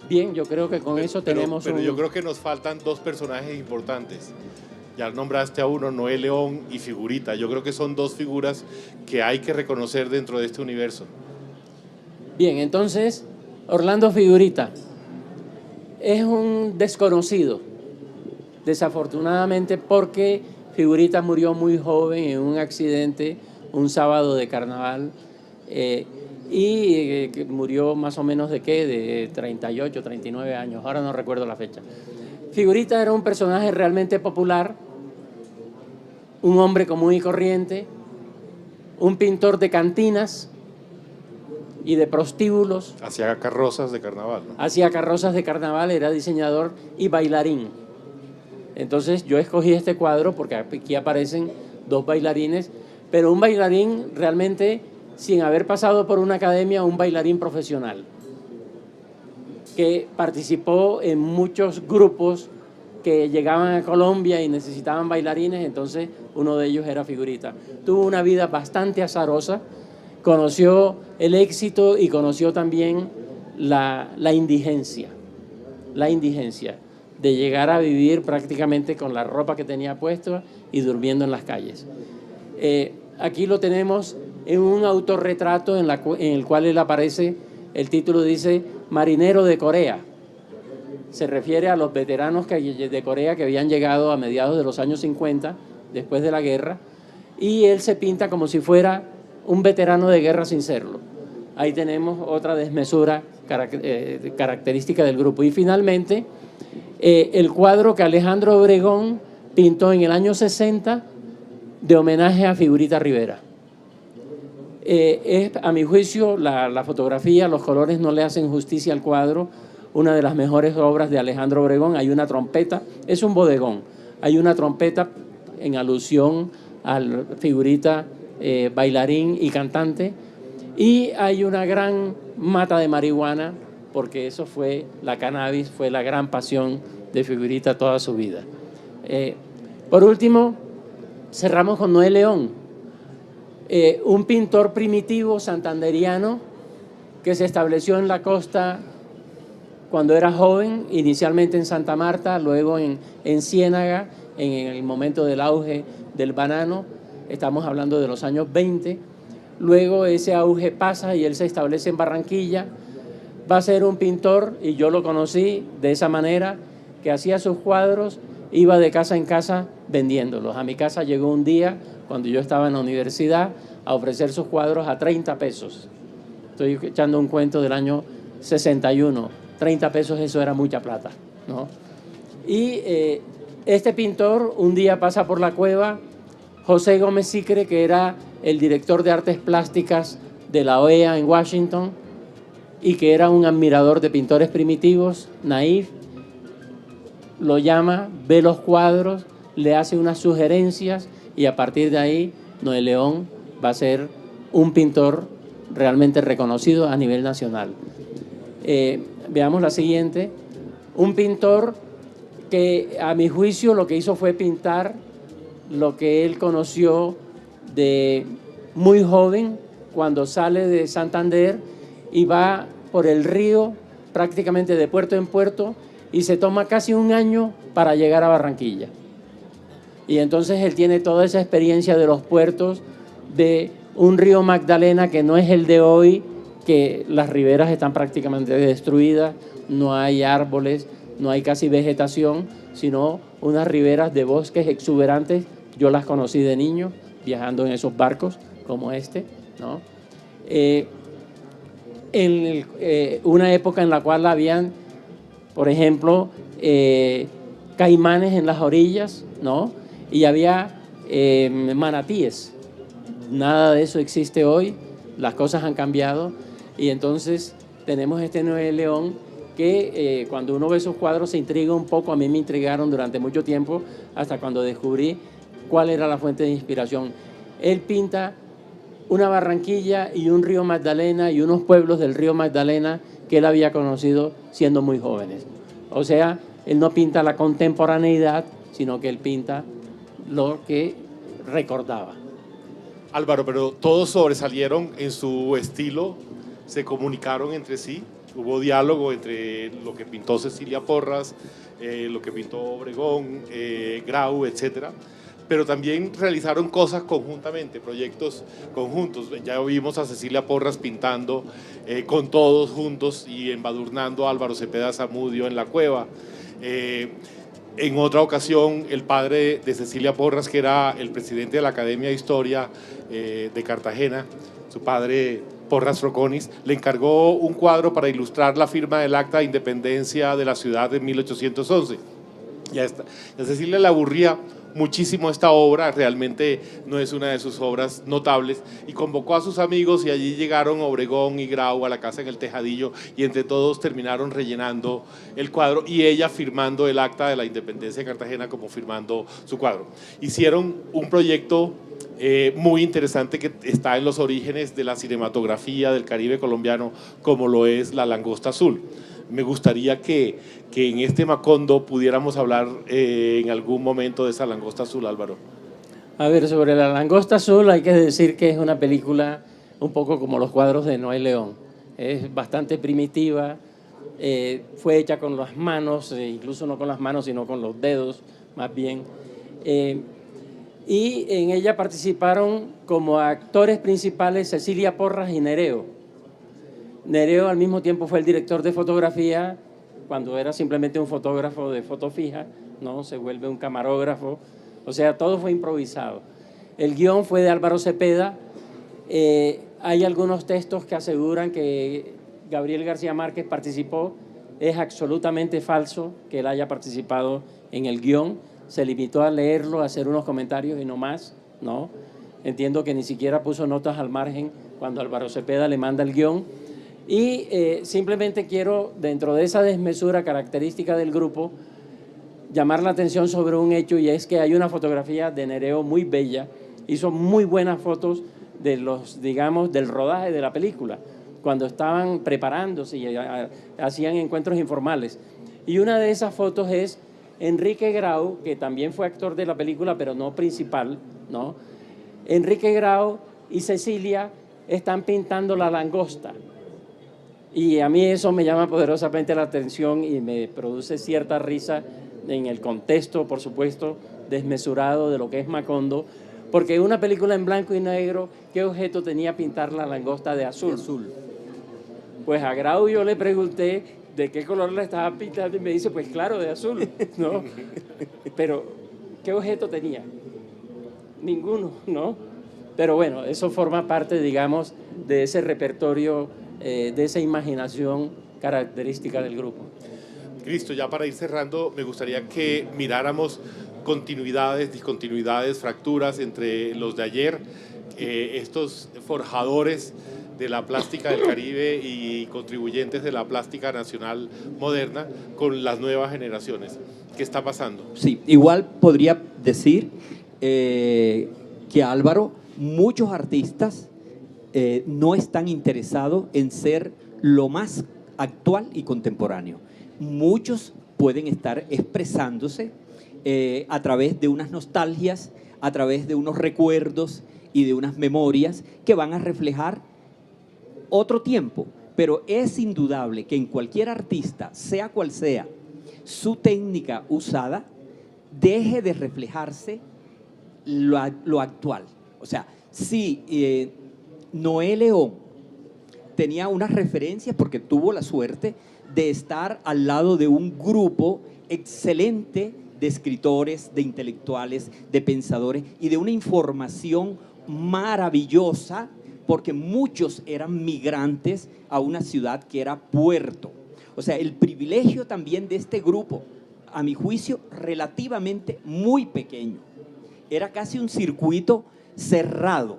S2: Bien, yo creo que con eso tenemos
S1: pero yo creo que nos faltan dos personajes importantes. Ya nombraste a uno, Noé León y Figurita. Yo creo que son dos figuras que hay que reconocer dentro de este universo.
S2: Bien, entonces, Orlando Figurita es un desconocido, desafortunadamente, porque Figurita murió muy joven en un accidente un sábado de carnaval, y murió más o menos de 38, 39 años, ahora no recuerdo la fecha. Figurita era un personaje realmente popular, un hombre común y corriente, un pintor de cantinas y de prostíbulos.
S1: Hacía carrozas de carnaval, ¿no?
S2: Hacía carrozas de carnaval, era diseñador y bailarín. Entonces yo escogí este cuadro porque aquí aparecen dos bailarines, pero un bailarín realmente sin haber pasado por una academia, un bailarín profesional, que participó en muchos grupos que llegaban a Colombia y necesitaban bailarines, entonces uno de ellos era Figurita. Tuvo una vida bastante azarosa, conoció el éxito y conoció también la indigencia de llegar a vivir prácticamente con la ropa que tenía puesta y durmiendo en las calles. Aquí lo tenemos en un autorretrato en el cual él aparece, el título dice Marinero de Corea. Se refiere a los veteranos de Corea que habían llegado a mediados de los años 50, después de la guerra, y él se pinta como si fuera un veterano de guerra sin serlo. Ahí tenemos otra desmesura característica del grupo. Y finalmente, el cuadro que Alejandro Obregón pintó en el año 60 de homenaje a Figurita Rivera. A mi juicio, la fotografía, los colores no le hacen justicia al cuadro. Una de las mejores obras de Alejandro Obregón, hay una trompeta, es un bodegón, hay una trompeta en alusión al Figurita bailarín y cantante, y hay una gran mata de marihuana, porque eso fue, la cannabis fue la gran pasión de Figurita toda su vida. Por último, cerramos con Noé León, un pintor primitivo santanderiano que se estableció en la costa cuando era joven, inicialmente en Santa Marta, luego en Ciénaga, en el momento del auge del banano, estamos hablando de los años 20, luego ese auge pasa y él se establece en Barranquilla, va a ser un pintor, y yo lo conocí de esa manera, que hacía sus cuadros, iba de casa en casa vendiéndolos. A mi casa llegó un día, cuando yo estaba en la universidad, a ofrecer sus cuadros a 30 pesos. Estoy echando un cuento del año 61. 30 pesos, eso era mucha plata, ¿no? Y este pintor un día pasa por la cueva, José Gómez Sicre, que era el director de artes plásticas de la OEA en Washington y que era un admirador de pintores primitivos, naif, lo llama, ve los cuadros, le hace unas sugerencias y a partir de ahí Noé León va a ser un pintor realmente reconocido a nivel nacional. Veamos la siguiente. Un pintor que a mi juicio lo que hizo fue pintar lo que él conoció de muy joven cuando sale de Santander y va por el río prácticamente de puerto en puerto y se toma casi un año para llegar a Barranquilla. Y entonces él tiene toda esa experiencia de los puertos, de un río Magdalena que no es el de hoy, que las riberas están prácticamente destruidas, no hay árboles, no hay casi vegetación, sino unas riberas de bosques exuberantes. Yo las conocí de niño, viajando en esos barcos como este, ¿no? Una época en la cual habían, por ejemplo, caimanes en las orillas, ¿no? Y había manatíes. Nada de eso existe hoy, las cosas han cambiado. Y entonces tenemos este Noé León que cuando uno ve sus cuadros se intriga un poco. A mí me intrigaron durante mucho tiempo hasta cuando descubrí cuál era la fuente de inspiración. Él pinta una Barranquilla y un río Magdalena y unos pueblos del río Magdalena que él había conocido siendo muy jóvenes. O sea, él no pinta la contemporaneidad, sino que él pinta lo que recordaba.
S1: Álvaro, pero todos sobresalieron en su estilo, se comunicaron entre sí, hubo diálogo entre lo que pintó Cecilia Porras, lo que pintó Obregón, Grau, etcétera. Pero también realizaron cosas conjuntamente, proyectos conjuntos. Ya vimos a Cecilia Porras pintando con todos juntos y embadurnando a Álvaro Cepeda Zamudio en la cueva. En otra ocasión, el padre de Cecilia Porras, que era el presidente de la Academia de Historia de Cartagena, su padre Porras Roconis, le encargó un cuadro para ilustrar la firma del Acta de Independencia de la ciudad de 1811. Y a Cecilia le aburría muchísimo esta obra, realmente no es una de sus obras notables, y convocó a sus amigos y allí llegaron Obregón y Grau a la casa en el Tejadillo y entre todos terminaron rellenando el cuadro y ella firmando el Acta de la Independencia de Cartagena como firmando su cuadro. Hicieron un proyecto muy interesante que está en los orígenes de la cinematografía del Caribe colombiano, como lo es La Langosta Azul. Me gustaría que en este Macondo pudiéramos hablar en algún momento de esa Langosta Azul, Álvaro.
S2: A ver, sobre La Langosta Azul hay que decir que es una película un poco como los cuadros de Noé León. Es bastante primitiva, fue hecha con las manos, incluso no con las manos, sino con los dedos, más bien. Y en ella participaron como actores principales Cecilia Porras y Nereo. Nereo al mismo tiempo fue el director de fotografía, cuando era simplemente un fotógrafo de foto fija, ¿no? Se vuelve un camarógrafo, o sea, todo fue improvisado. El guión fue de Álvaro Cepeda. Hay algunos textos que aseguran que Gabriel García Márquez participó. Es absolutamente falso que él haya participado en el guión. Se limitó a leerlo, a hacer unos comentarios y no más, ¿no? Entiendo que ni siquiera puso notas al margen cuando Álvaro Cepeda le manda el guión. Y simplemente quiero, dentro de esa desmesura característica del grupo, llamar la atención sobre un hecho, y es que hay una fotografía de Nereo muy bella. Hizo muy buenas fotos de los, digamos, del rodaje de la película, cuando estaban preparándose y hacían encuentros informales. Y una de esas fotos es Enrique Grau, que también fue actor de la película, pero no principal, ¿no? Enrique Grau y Cecilia están pintando la langosta. Y a mí eso me llama poderosamente la atención y me produce cierta risa en el contexto, por supuesto, desmesurado de lo que es Macondo, porque una película en blanco y negro, ¿qué objeto tenía pintar la langosta de azul? Pues a Grau yo le pregunté de qué color la estaba pintando y me dice, pues claro, de azul, ¿no? Pero, ¿qué objeto tenía? Ninguno, ¿no? Pero bueno, eso forma parte, digamos, de ese repertorio, de esa imaginación característica del grupo.
S1: Cristo, ya para ir cerrando, me gustaría que miráramos continuidades, discontinuidades, fracturas entre los de ayer, estos forjadores de la plástica del Caribe y contribuyentes de la plástica nacional moderna con las nuevas generaciones. ¿Qué está pasando?
S3: Sí, igual podría decir que Álvaro, muchos artistas no están interesados en ser lo más actual y contemporáneo. Muchos pueden estar expresándose a través de unas nostalgias, a través de unos recuerdos y de unas memorias que van a reflejar otro tiempo, pero es indudable que en cualquier artista, sea cual sea su técnica usada, deje de reflejarse lo actual. O sea, si Noé León tenía unas referencias porque tuvo la suerte de estar al lado de un grupo excelente de escritores, de intelectuales, de pensadores y de una información maravillosa, porque muchos eran migrantes a una ciudad que era puerto. O sea, el privilegio también de este grupo, a mi juicio, relativamente muy pequeño. Era casi un circuito cerrado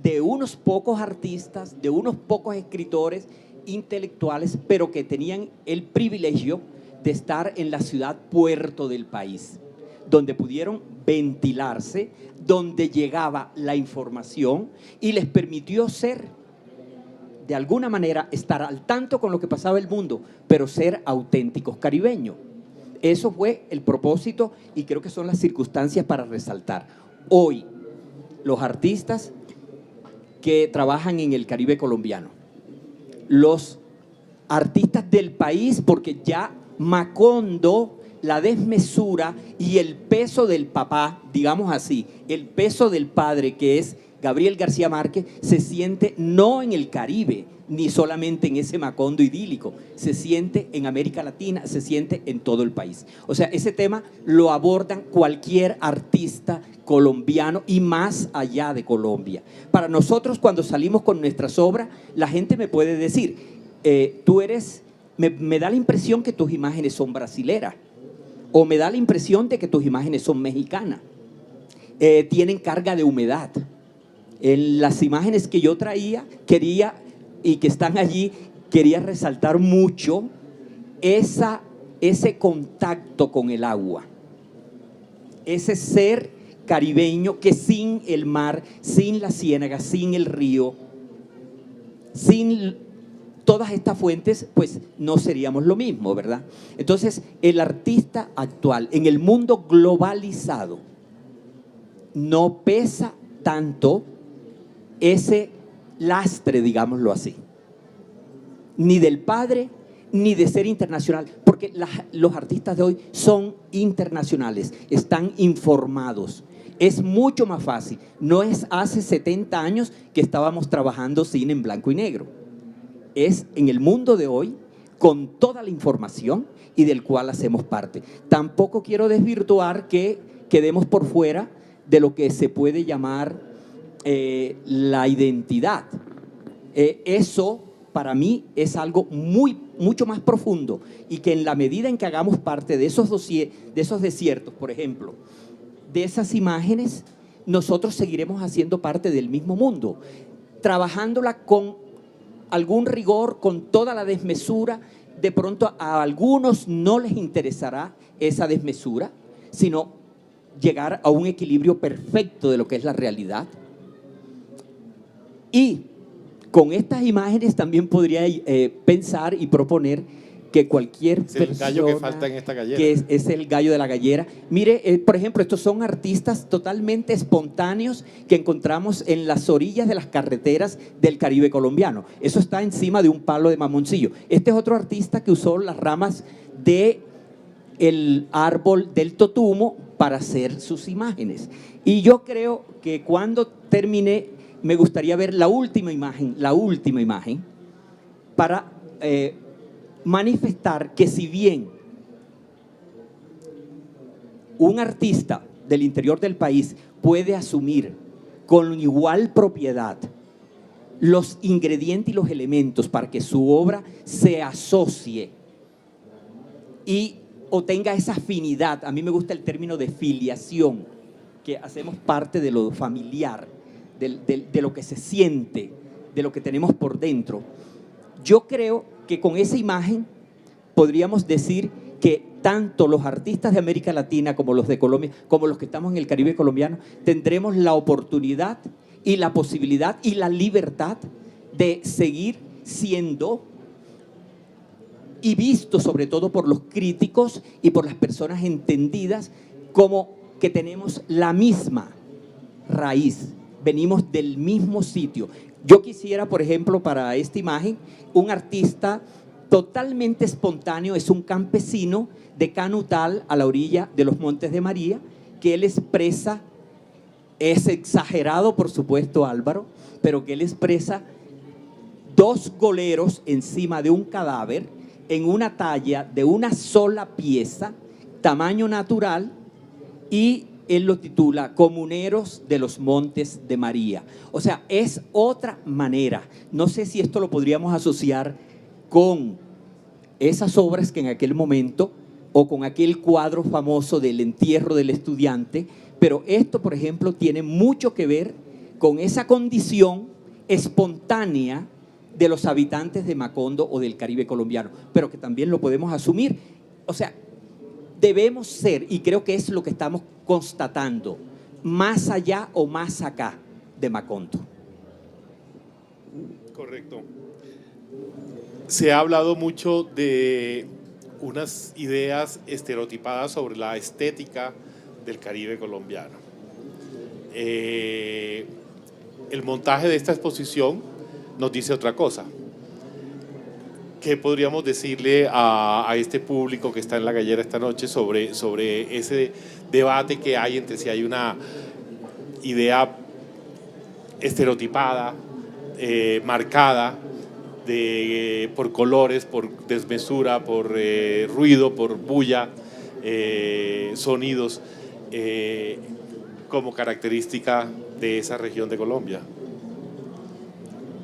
S3: de unos pocos artistas, de unos pocos escritores intelectuales, pero que tenían el privilegio de estar en la ciudad puerto del país, donde pudieron ventilarse, donde llegaba la información y les permitió ser, de alguna manera, estar al tanto con lo que pasaba en el mundo, pero ser auténticos caribeños. Eso fue el propósito y creo que son las circunstancias para resaltar. Hoy, los artistas que trabajan en el Caribe colombiano, los artistas del país, porque ya Macondo, la desmesura y el peso del papá, digamos así, el peso del padre, que es Gabriel García Márquez, se siente no en el Caribe, ni solamente en ese Macondo idílico, se siente en América Latina, se siente en todo el país. O sea, ese tema lo abordan cualquier artista colombiano y más allá de Colombia. Para nosotros, cuando salimos con nuestras obras, la gente me puede decir, tú eres, me da la impresión que tus imágenes son brasileras, o me da la impresión de que tus imágenes son mexicanas, tienen carga de humedad. En las imágenes que yo traía, quería, y que están allí, quería resaltar mucho ese contacto con el agua, ese ser caribeño que sin el mar, sin la ciénaga, sin el río, sin todas estas fuentes, pues no seríamos lo mismo, ¿verdad? Entonces, el artista actual en el mundo globalizado no pesa tanto ese lastre, digámoslo así, ni del padre, ni de ser internacional, porque los artistas de hoy son internacionales, están informados. Es mucho más fácil. No es hace 70 años que estábamos trabajando cine en blanco y negro. Es en el mundo de hoy, con toda la información y del cual hacemos parte. Tampoco quiero desvirtuar que quedemos por fuera de lo que se puede llamar la identidad. Eso para mí es algo mucho más profundo, y que en la medida en que hagamos parte de esos desiertos, por ejemplo, de esas imágenes, nosotros seguiremos haciendo parte del mismo mundo, trabajándola con algún rigor, con toda la desmesura. De pronto a algunos no les interesará esa desmesura, sino llegar a un equilibrio perfecto de lo que es la realidad. Y con estas imágenes también podría pensar y proponer que cualquier persona…
S1: Es el gallo que falta en esta gallera.
S3: Que es el gallo de la gallera. Mire, por ejemplo, estos son artistas totalmente espontáneos que encontramos en las orillas de las carreteras del Caribe colombiano. Eso está encima de un palo de mamoncillo. Este es otro artista que usó las ramas del árbol del totumo para hacer sus imágenes. Y yo creo que cuando termine, me gustaría ver la última imagen para manifestar que si bien un artista del interior del país puede asumir con igual propiedad los ingredientes y los elementos para que su obra se asocie o tenga esa afinidad, a mí me gusta el término de filiación, que hacemos parte de lo familiar, de lo que se siente, de lo que tenemos por dentro. Yo creo que con esa imagen podríamos decir que tanto los artistas de América Latina como los de Colombia, como los que estamos en el Caribe colombiano, tendremos la oportunidad y la posibilidad y la libertad de seguir siendo y visto sobre todo por los críticos y por las personas entendidas como que tenemos la misma raíz, venimos del mismo sitio. Yo quisiera, por ejemplo, para esta imagen, un artista totalmente espontáneo, es un campesino de Canutal, a la orilla de los Montes de María, que él expresa, es exagerado por supuesto Álvaro, pero que él expresa 2 goleros encima de un cadáver en una talla de una sola pieza, tamaño natural, y él lo titula Comuneros de los Montes de María. O sea, es otra manera. No sé si esto lo podríamos asociar con esas obras que en aquel momento, o con aquel cuadro famoso del entierro del estudiante, pero esto, por ejemplo, tiene mucho que ver con esa condición espontánea de los habitantes de Macondo o del Caribe colombiano, pero que también lo podemos asumir. O sea, debemos ser, y creo que es lo que estamos constatando, más allá o más acá de Macondo.
S1: Correcto. Se ha hablado mucho de unas ideas estereotipadas sobre la estética del Caribe colombiano. El montaje de esta exposición nos dice otra cosa. ¿Qué podríamos decirle a este público que está en la gallera esta noche sobre ese debate que hay entre si hay una idea estereotipada, marcada, por colores, por desmesura, por ruido, por bulla, sonidos, como característica de esa región de Colombia?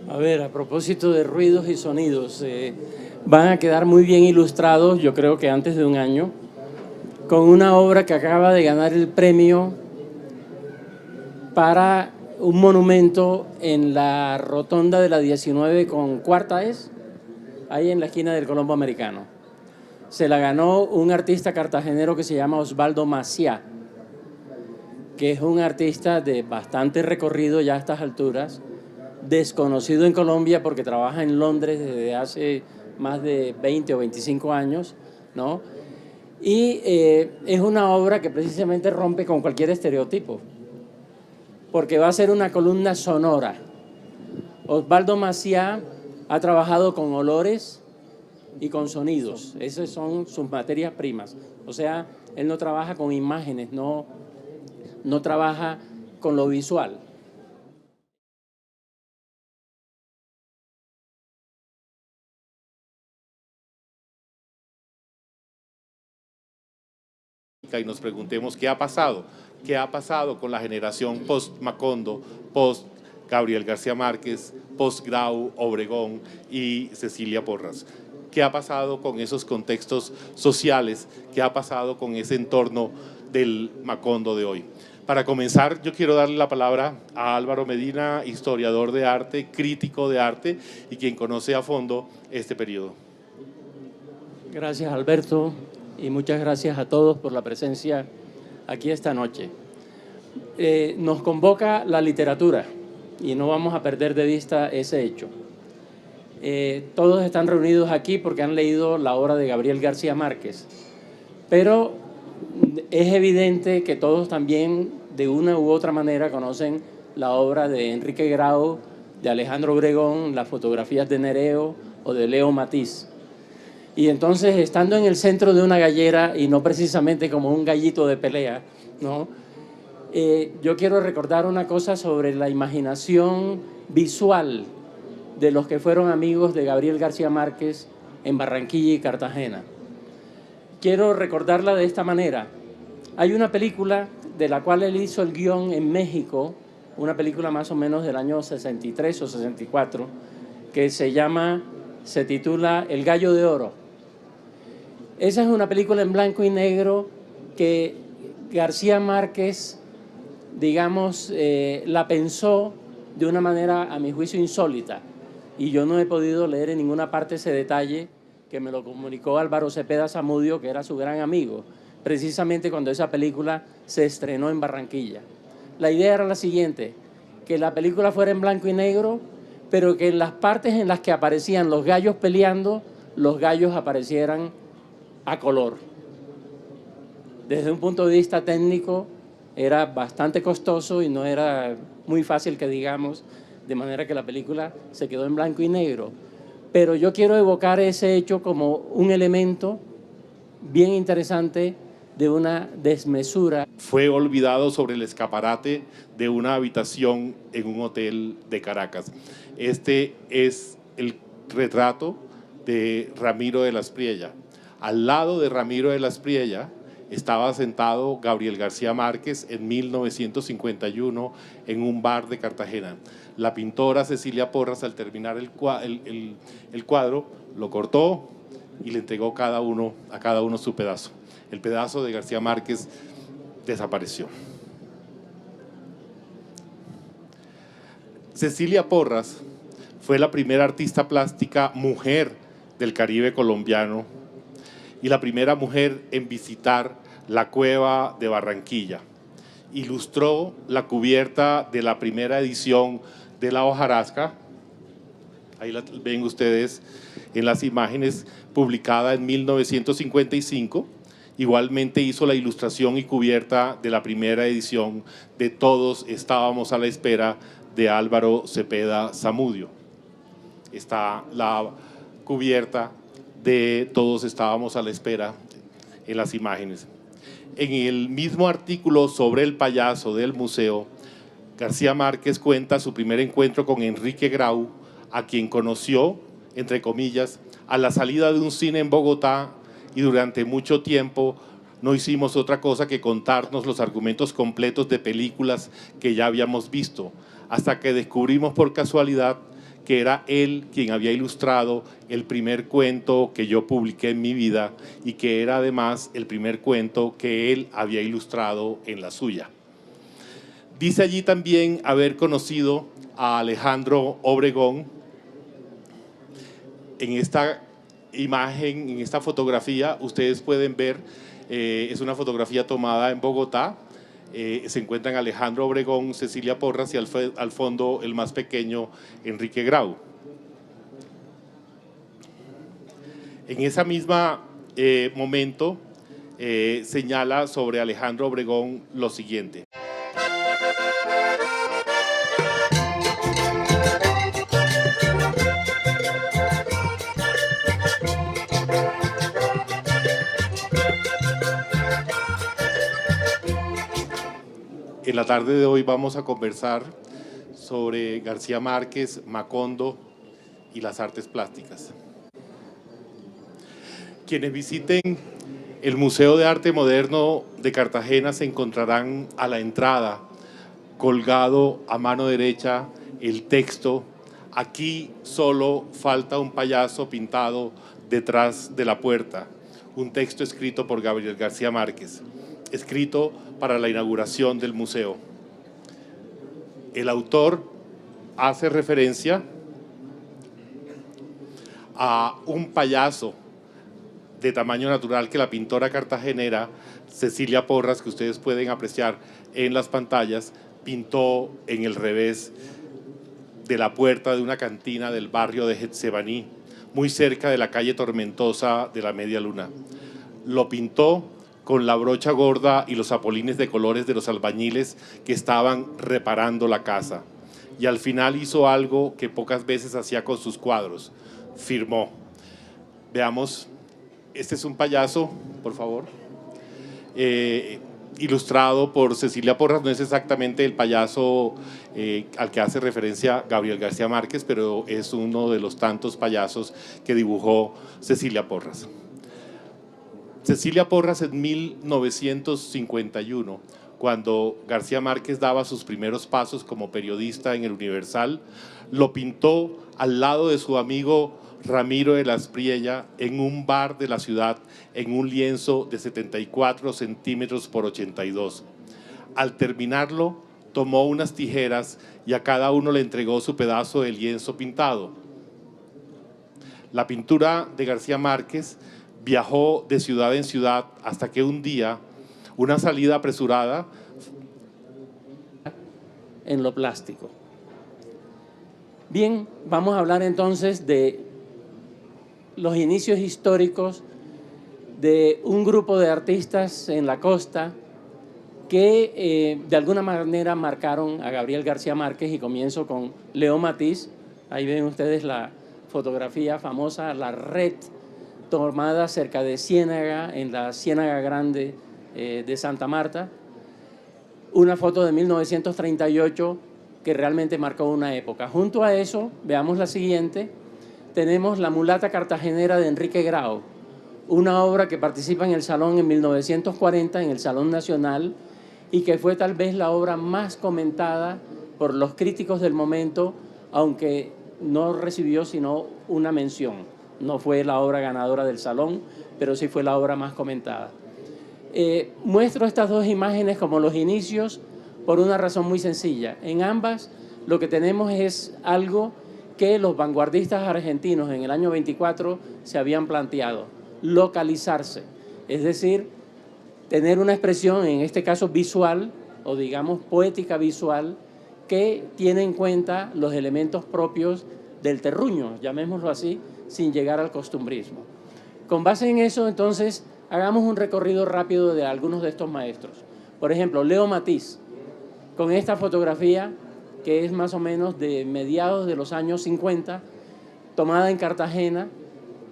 S2: A ver, a propósito de ruidos y sonidos, van a quedar muy bien ilustrados, yo creo que antes de un año, con una obra que acaba de ganar el premio para un monumento en la rotonda de la 19 con Cuarta es, ahí en la esquina del Colombo Americano. Se la ganó un artista cartagenero que se llama Osvaldo Maciá, que es un artista de bastante recorrido ya a estas alturas, desconocido en Colombia porque trabaja en Londres desde hace más de 20 o 25 años, ¿no? Y es una obra que precisamente rompe con cualquier estereotipo, porque va a ser una columna sonora. Osvaldo Maciá ha trabajado con olores y con sonidos, esas son sus materias primas. O sea, él no trabaja con imágenes, no trabaja con lo visual.
S1: Y nos preguntemos qué ha pasado con la generación post-Macondo, post-Gabriel García Márquez, post-Grau, Obregón y Cecilia Porras. ¿Qué ha pasado con esos contextos sociales? ¿Qué ha pasado con ese entorno del Macondo de hoy? Para comenzar, yo quiero darle la palabra a Álvaro Medina, historiador de arte, crítico de arte y quien conoce a fondo este periodo.
S2: Gracias, Alberto, y muchas gracias a todos por la presencia aquí esta noche. Nos convoca la literatura y no vamos a perder de vista ese hecho. Todos están reunidos aquí porque han leído la obra de Gabriel García Márquez, pero es evidente que todos también de una u otra manera conocen la obra de Enrique Grau, de Alejandro Obregón, las fotografías de Nereo o de Leo Matiz. Y entonces, estando en el centro de una gallera y no precisamente como un gallito de pelea, ¿no? Yo quiero recordar una cosa sobre la imaginación visual de los que fueron amigos de Gabriel García Márquez en Barranquilla y Cartagena. Quiero recordarla de esta manera. Hay una película de la cual él hizo el guión en México, una película más o menos del año 63 o 64, que se titula El Gallo de Oro. Esa es una película en blanco y negro que García Márquez, digamos, la pensó de una manera, a mi juicio, insólita. Y yo no he podido leer en ninguna parte ese detalle que me lo comunicó Álvaro Cepeda Zamudio, que era su gran amigo, precisamente cuando esa película se estrenó en Barranquilla. La idea era la siguiente, que la película fuera en blanco y negro, pero que en las partes en las que aparecían los gallos peleando, los gallos aparecieran a color. Desde un punto de vista técnico era bastante costoso y no era muy fácil que digamos, de manera que la película se quedó en blanco y negro. Pero yo quiero evocar ese hecho como un elemento bien interesante de una desmesura.
S1: Fue olvidado sobre el escaparate de una habitación en un hotel de Caracas. Este es el retrato de Ramiro de las Priella. Al lado de Ramiro de las Priella estaba sentado Gabriel García Márquez en 1951 en un bar de Cartagena. La pintora Cecilia Porras, al terminar el cuadro, lo cortó y le entregó a cada uno su pedazo. El pedazo de García Márquez desapareció. Cecilia Porras fue la primera artista plástica mujer del Caribe colombiano y la primera mujer en visitar la cueva de Barranquilla. Ilustró la cubierta de la primera edición de La Hojarasca Ahí la ven ustedes en las imágenes, publicada en 1955. Igualmente hizo la ilustración y cubierta de la primera edición de Todos estábamos a la espera, de Álvaro Cepeda Zamudio. Está la cubierta de Todos estábamos a la espera en las imágenes. En el mismo artículo sobre el payaso del museo, García Márquez cuenta su primer encuentro con Enrique Grau, a quien conoció, entre comillas, a la salida de un cine en Bogotá, y durante mucho tiempo no hicimos otra cosa que contarnos los argumentos completos de películas que ya habíamos visto, hasta que descubrimos por casualidad que era él quien había ilustrado el primer cuento que yo publiqué en mi vida y que era además el primer cuento que él había ilustrado en la suya. Dice allí también haber conocido a Alejandro Obregón. En esta imagen, en esta fotografía, ustedes pueden ver, es una fotografía tomada en Bogotá. Se encuentran Alejandro Obregón, Cecilia Porras y al fondo el más pequeño, Enrique Grau. En ese mismo momento señala sobre Alejandro Obregón lo siguiente. En la tarde de hoy vamos a conversar sobre García Márquez, Macondo y las artes plásticas. Quienes visiten el Museo de Arte Moderno de Cartagena se encontrarán a la entrada, colgado a mano derecha, el texto: aquí solo falta un payaso pintado detrás de la puerta. Un texto escrito por Gabriel García Márquez, escrito para la inauguración del museo. El autor hace referencia a un payaso de tamaño natural que la pintora cartagenera Cecilia Porras, que ustedes pueden apreciar en las pantallas, pintó en el revés de la puerta de una cantina del barrio de Getsemaní, muy cerca de la calle tormentosa de la Media Luna. Lo pintó con la brocha gorda y los apolines de colores de los albañiles que estaban reparando la casa. Y al final hizo algo que pocas veces hacía con sus cuadros: firmó. Veamos, este es un payaso, por favor, ilustrado por Cecilia Porras. No es exactamente el payaso al que hace referencia Gabriel García Márquez, pero es uno de los tantos payasos que dibujó Cecilia Porras. Cecilia Porras, en 1951, cuando García Márquez daba sus primeros pasos como periodista en el Universal, lo pintó al lado de su amigo Ramiro de la Espriella en un bar de la ciudad, en un lienzo de 74 centímetros por 82. Al terminarlo, tomó unas tijeras y a cada uno le entregó su pedazo de lienzo pintado. La pintura de García Márquez viajó de ciudad en ciudad hasta que un día, una salida apresurada
S2: en lo plástico. Bien, vamos a hablar entonces de los inicios históricos de un grupo de artistas en la costa que de alguna manera marcaron a Gabriel García Márquez, y comienzo con Leo Matiz. Ahí ven ustedes la fotografía famosa, la red tomada cerca de Ciénaga, en la Ciénaga Grande de Santa Marta. Una foto de 1938 que realmente marcó una época. Junto a eso, veamos la siguiente, tenemos La mulata cartagenera de Enrique Grau, una obra que participa en el Salón en 1940, en el Salón Nacional, y que fue tal vez la obra más comentada por los críticos del momento, aunque no recibió sino una mención. No fue la obra ganadora del Salón, pero sí fue la obra más comentada. Muestro estas dos imágenes como los inicios por una razón muy sencilla. En ambas lo que tenemos es algo que los vanguardistas argentinos en el año 24 se habían planteado: localizarse, es decir, tener una expresión, en este caso visual, o digamos poética visual, que tiene en cuenta los elementos propios del terruño, llamémoslo así, sin llegar al costumbrismo. Con base en eso, entonces, hagamos un recorrido rápido de algunos de estos maestros. Por ejemplo, Leo Matiz, con esta fotografía que es más o menos de mediados de los años 50, tomada en Cartagena,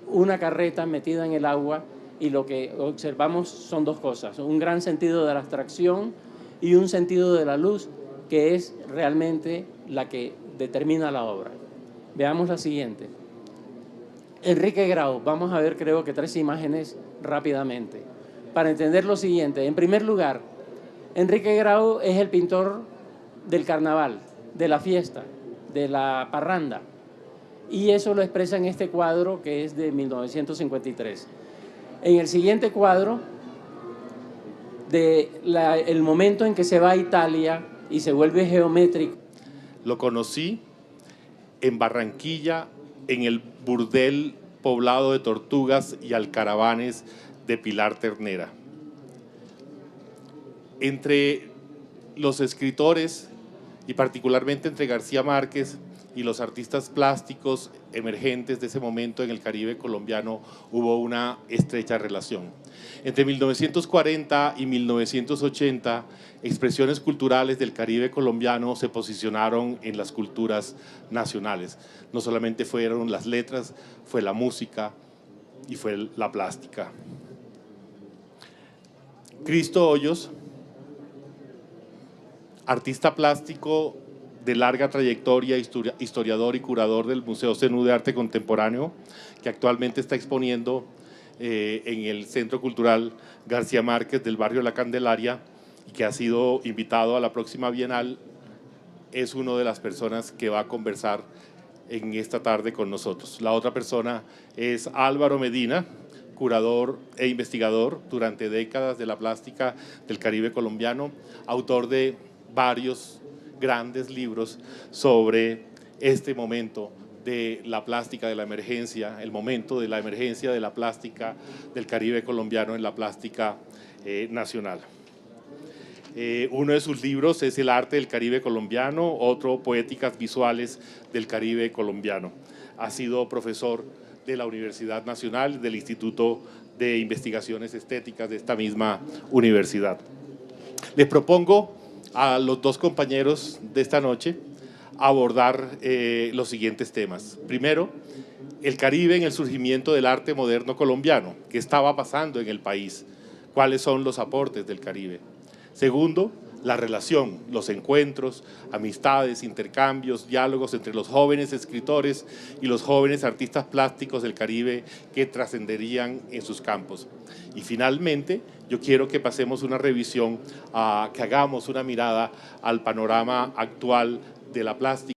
S2: una carreta metida en el agua, y lo que observamos son dos cosas: un gran sentido de la abstracción y un sentido de la luz, que es realmente la que determina la obra. Veamos la siguiente. Enrique Grau, vamos a ver creo que 3 imágenes rápidamente, para entender lo siguiente. En primer lugar, Enrique Grau es el pintor del carnaval, de la fiesta, de la parranda, y eso lo expresa en este cuadro que es de 1953. En el siguiente cuadro, el momento en que se va a Italia y se vuelve geométrico.
S1: Lo conocí en Barranquilla, en el burdel poblado de tortugas y alcaravanes de Pilar Ternera. Entre los escritores, y particularmente entre García Márquez y los artistas plásticos emergentes de ese momento en el Caribe colombiano, hubo una estrecha relación. Entre 1940 y 1980, expresiones culturales del Caribe colombiano se posicionaron en las culturas nacionales. No solamente fueron las letras, fue la música y fue la plástica. Cristo Hoyos, artista plástico de larga trayectoria, historiador y curador del Museo Zenú de Arte Contemporáneo, que actualmente está exponiendo en el Centro Cultural García Márquez del barrio La Candelaria, y que ha sido invitado a la próxima Bienal, es una de las personas que va a conversar en esta tarde con nosotros. La otra persona es Álvaro Medina, curador e investigador durante décadas de la plástica del Caribe colombiano, autor de varios grandes libros sobre este momento de la plástica de la emergencia, el momento de la emergencia de la plástica del Caribe colombiano en la plástica nacional. Uno de sus libros es El arte del Caribe colombiano, otro Poéticas visuales del Caribe colombiano. Ha sido profesor de la Universidad Nacional, del Instituto de Investigaciones Estéticas de esta misma universidad. Les propongo a los dos compañeros de esta noche abordar los siguientes temas. Primero, el Caribe en el surgimiento del arte moderno colombiano. ¿Qué estaba pasando en el país? ¿Cuáles son los aportes del Caribe? Segundo, la relación, los encuentros, amistades, intercambios, diálogos entre los jóvenes escritores y los jóvenes artistas plásticos del Caribe que trascenderían en sus campos. Y finalmente, yo quiero que pasemos una revisión, que hagamos una mirada al panorama actual de la plástica.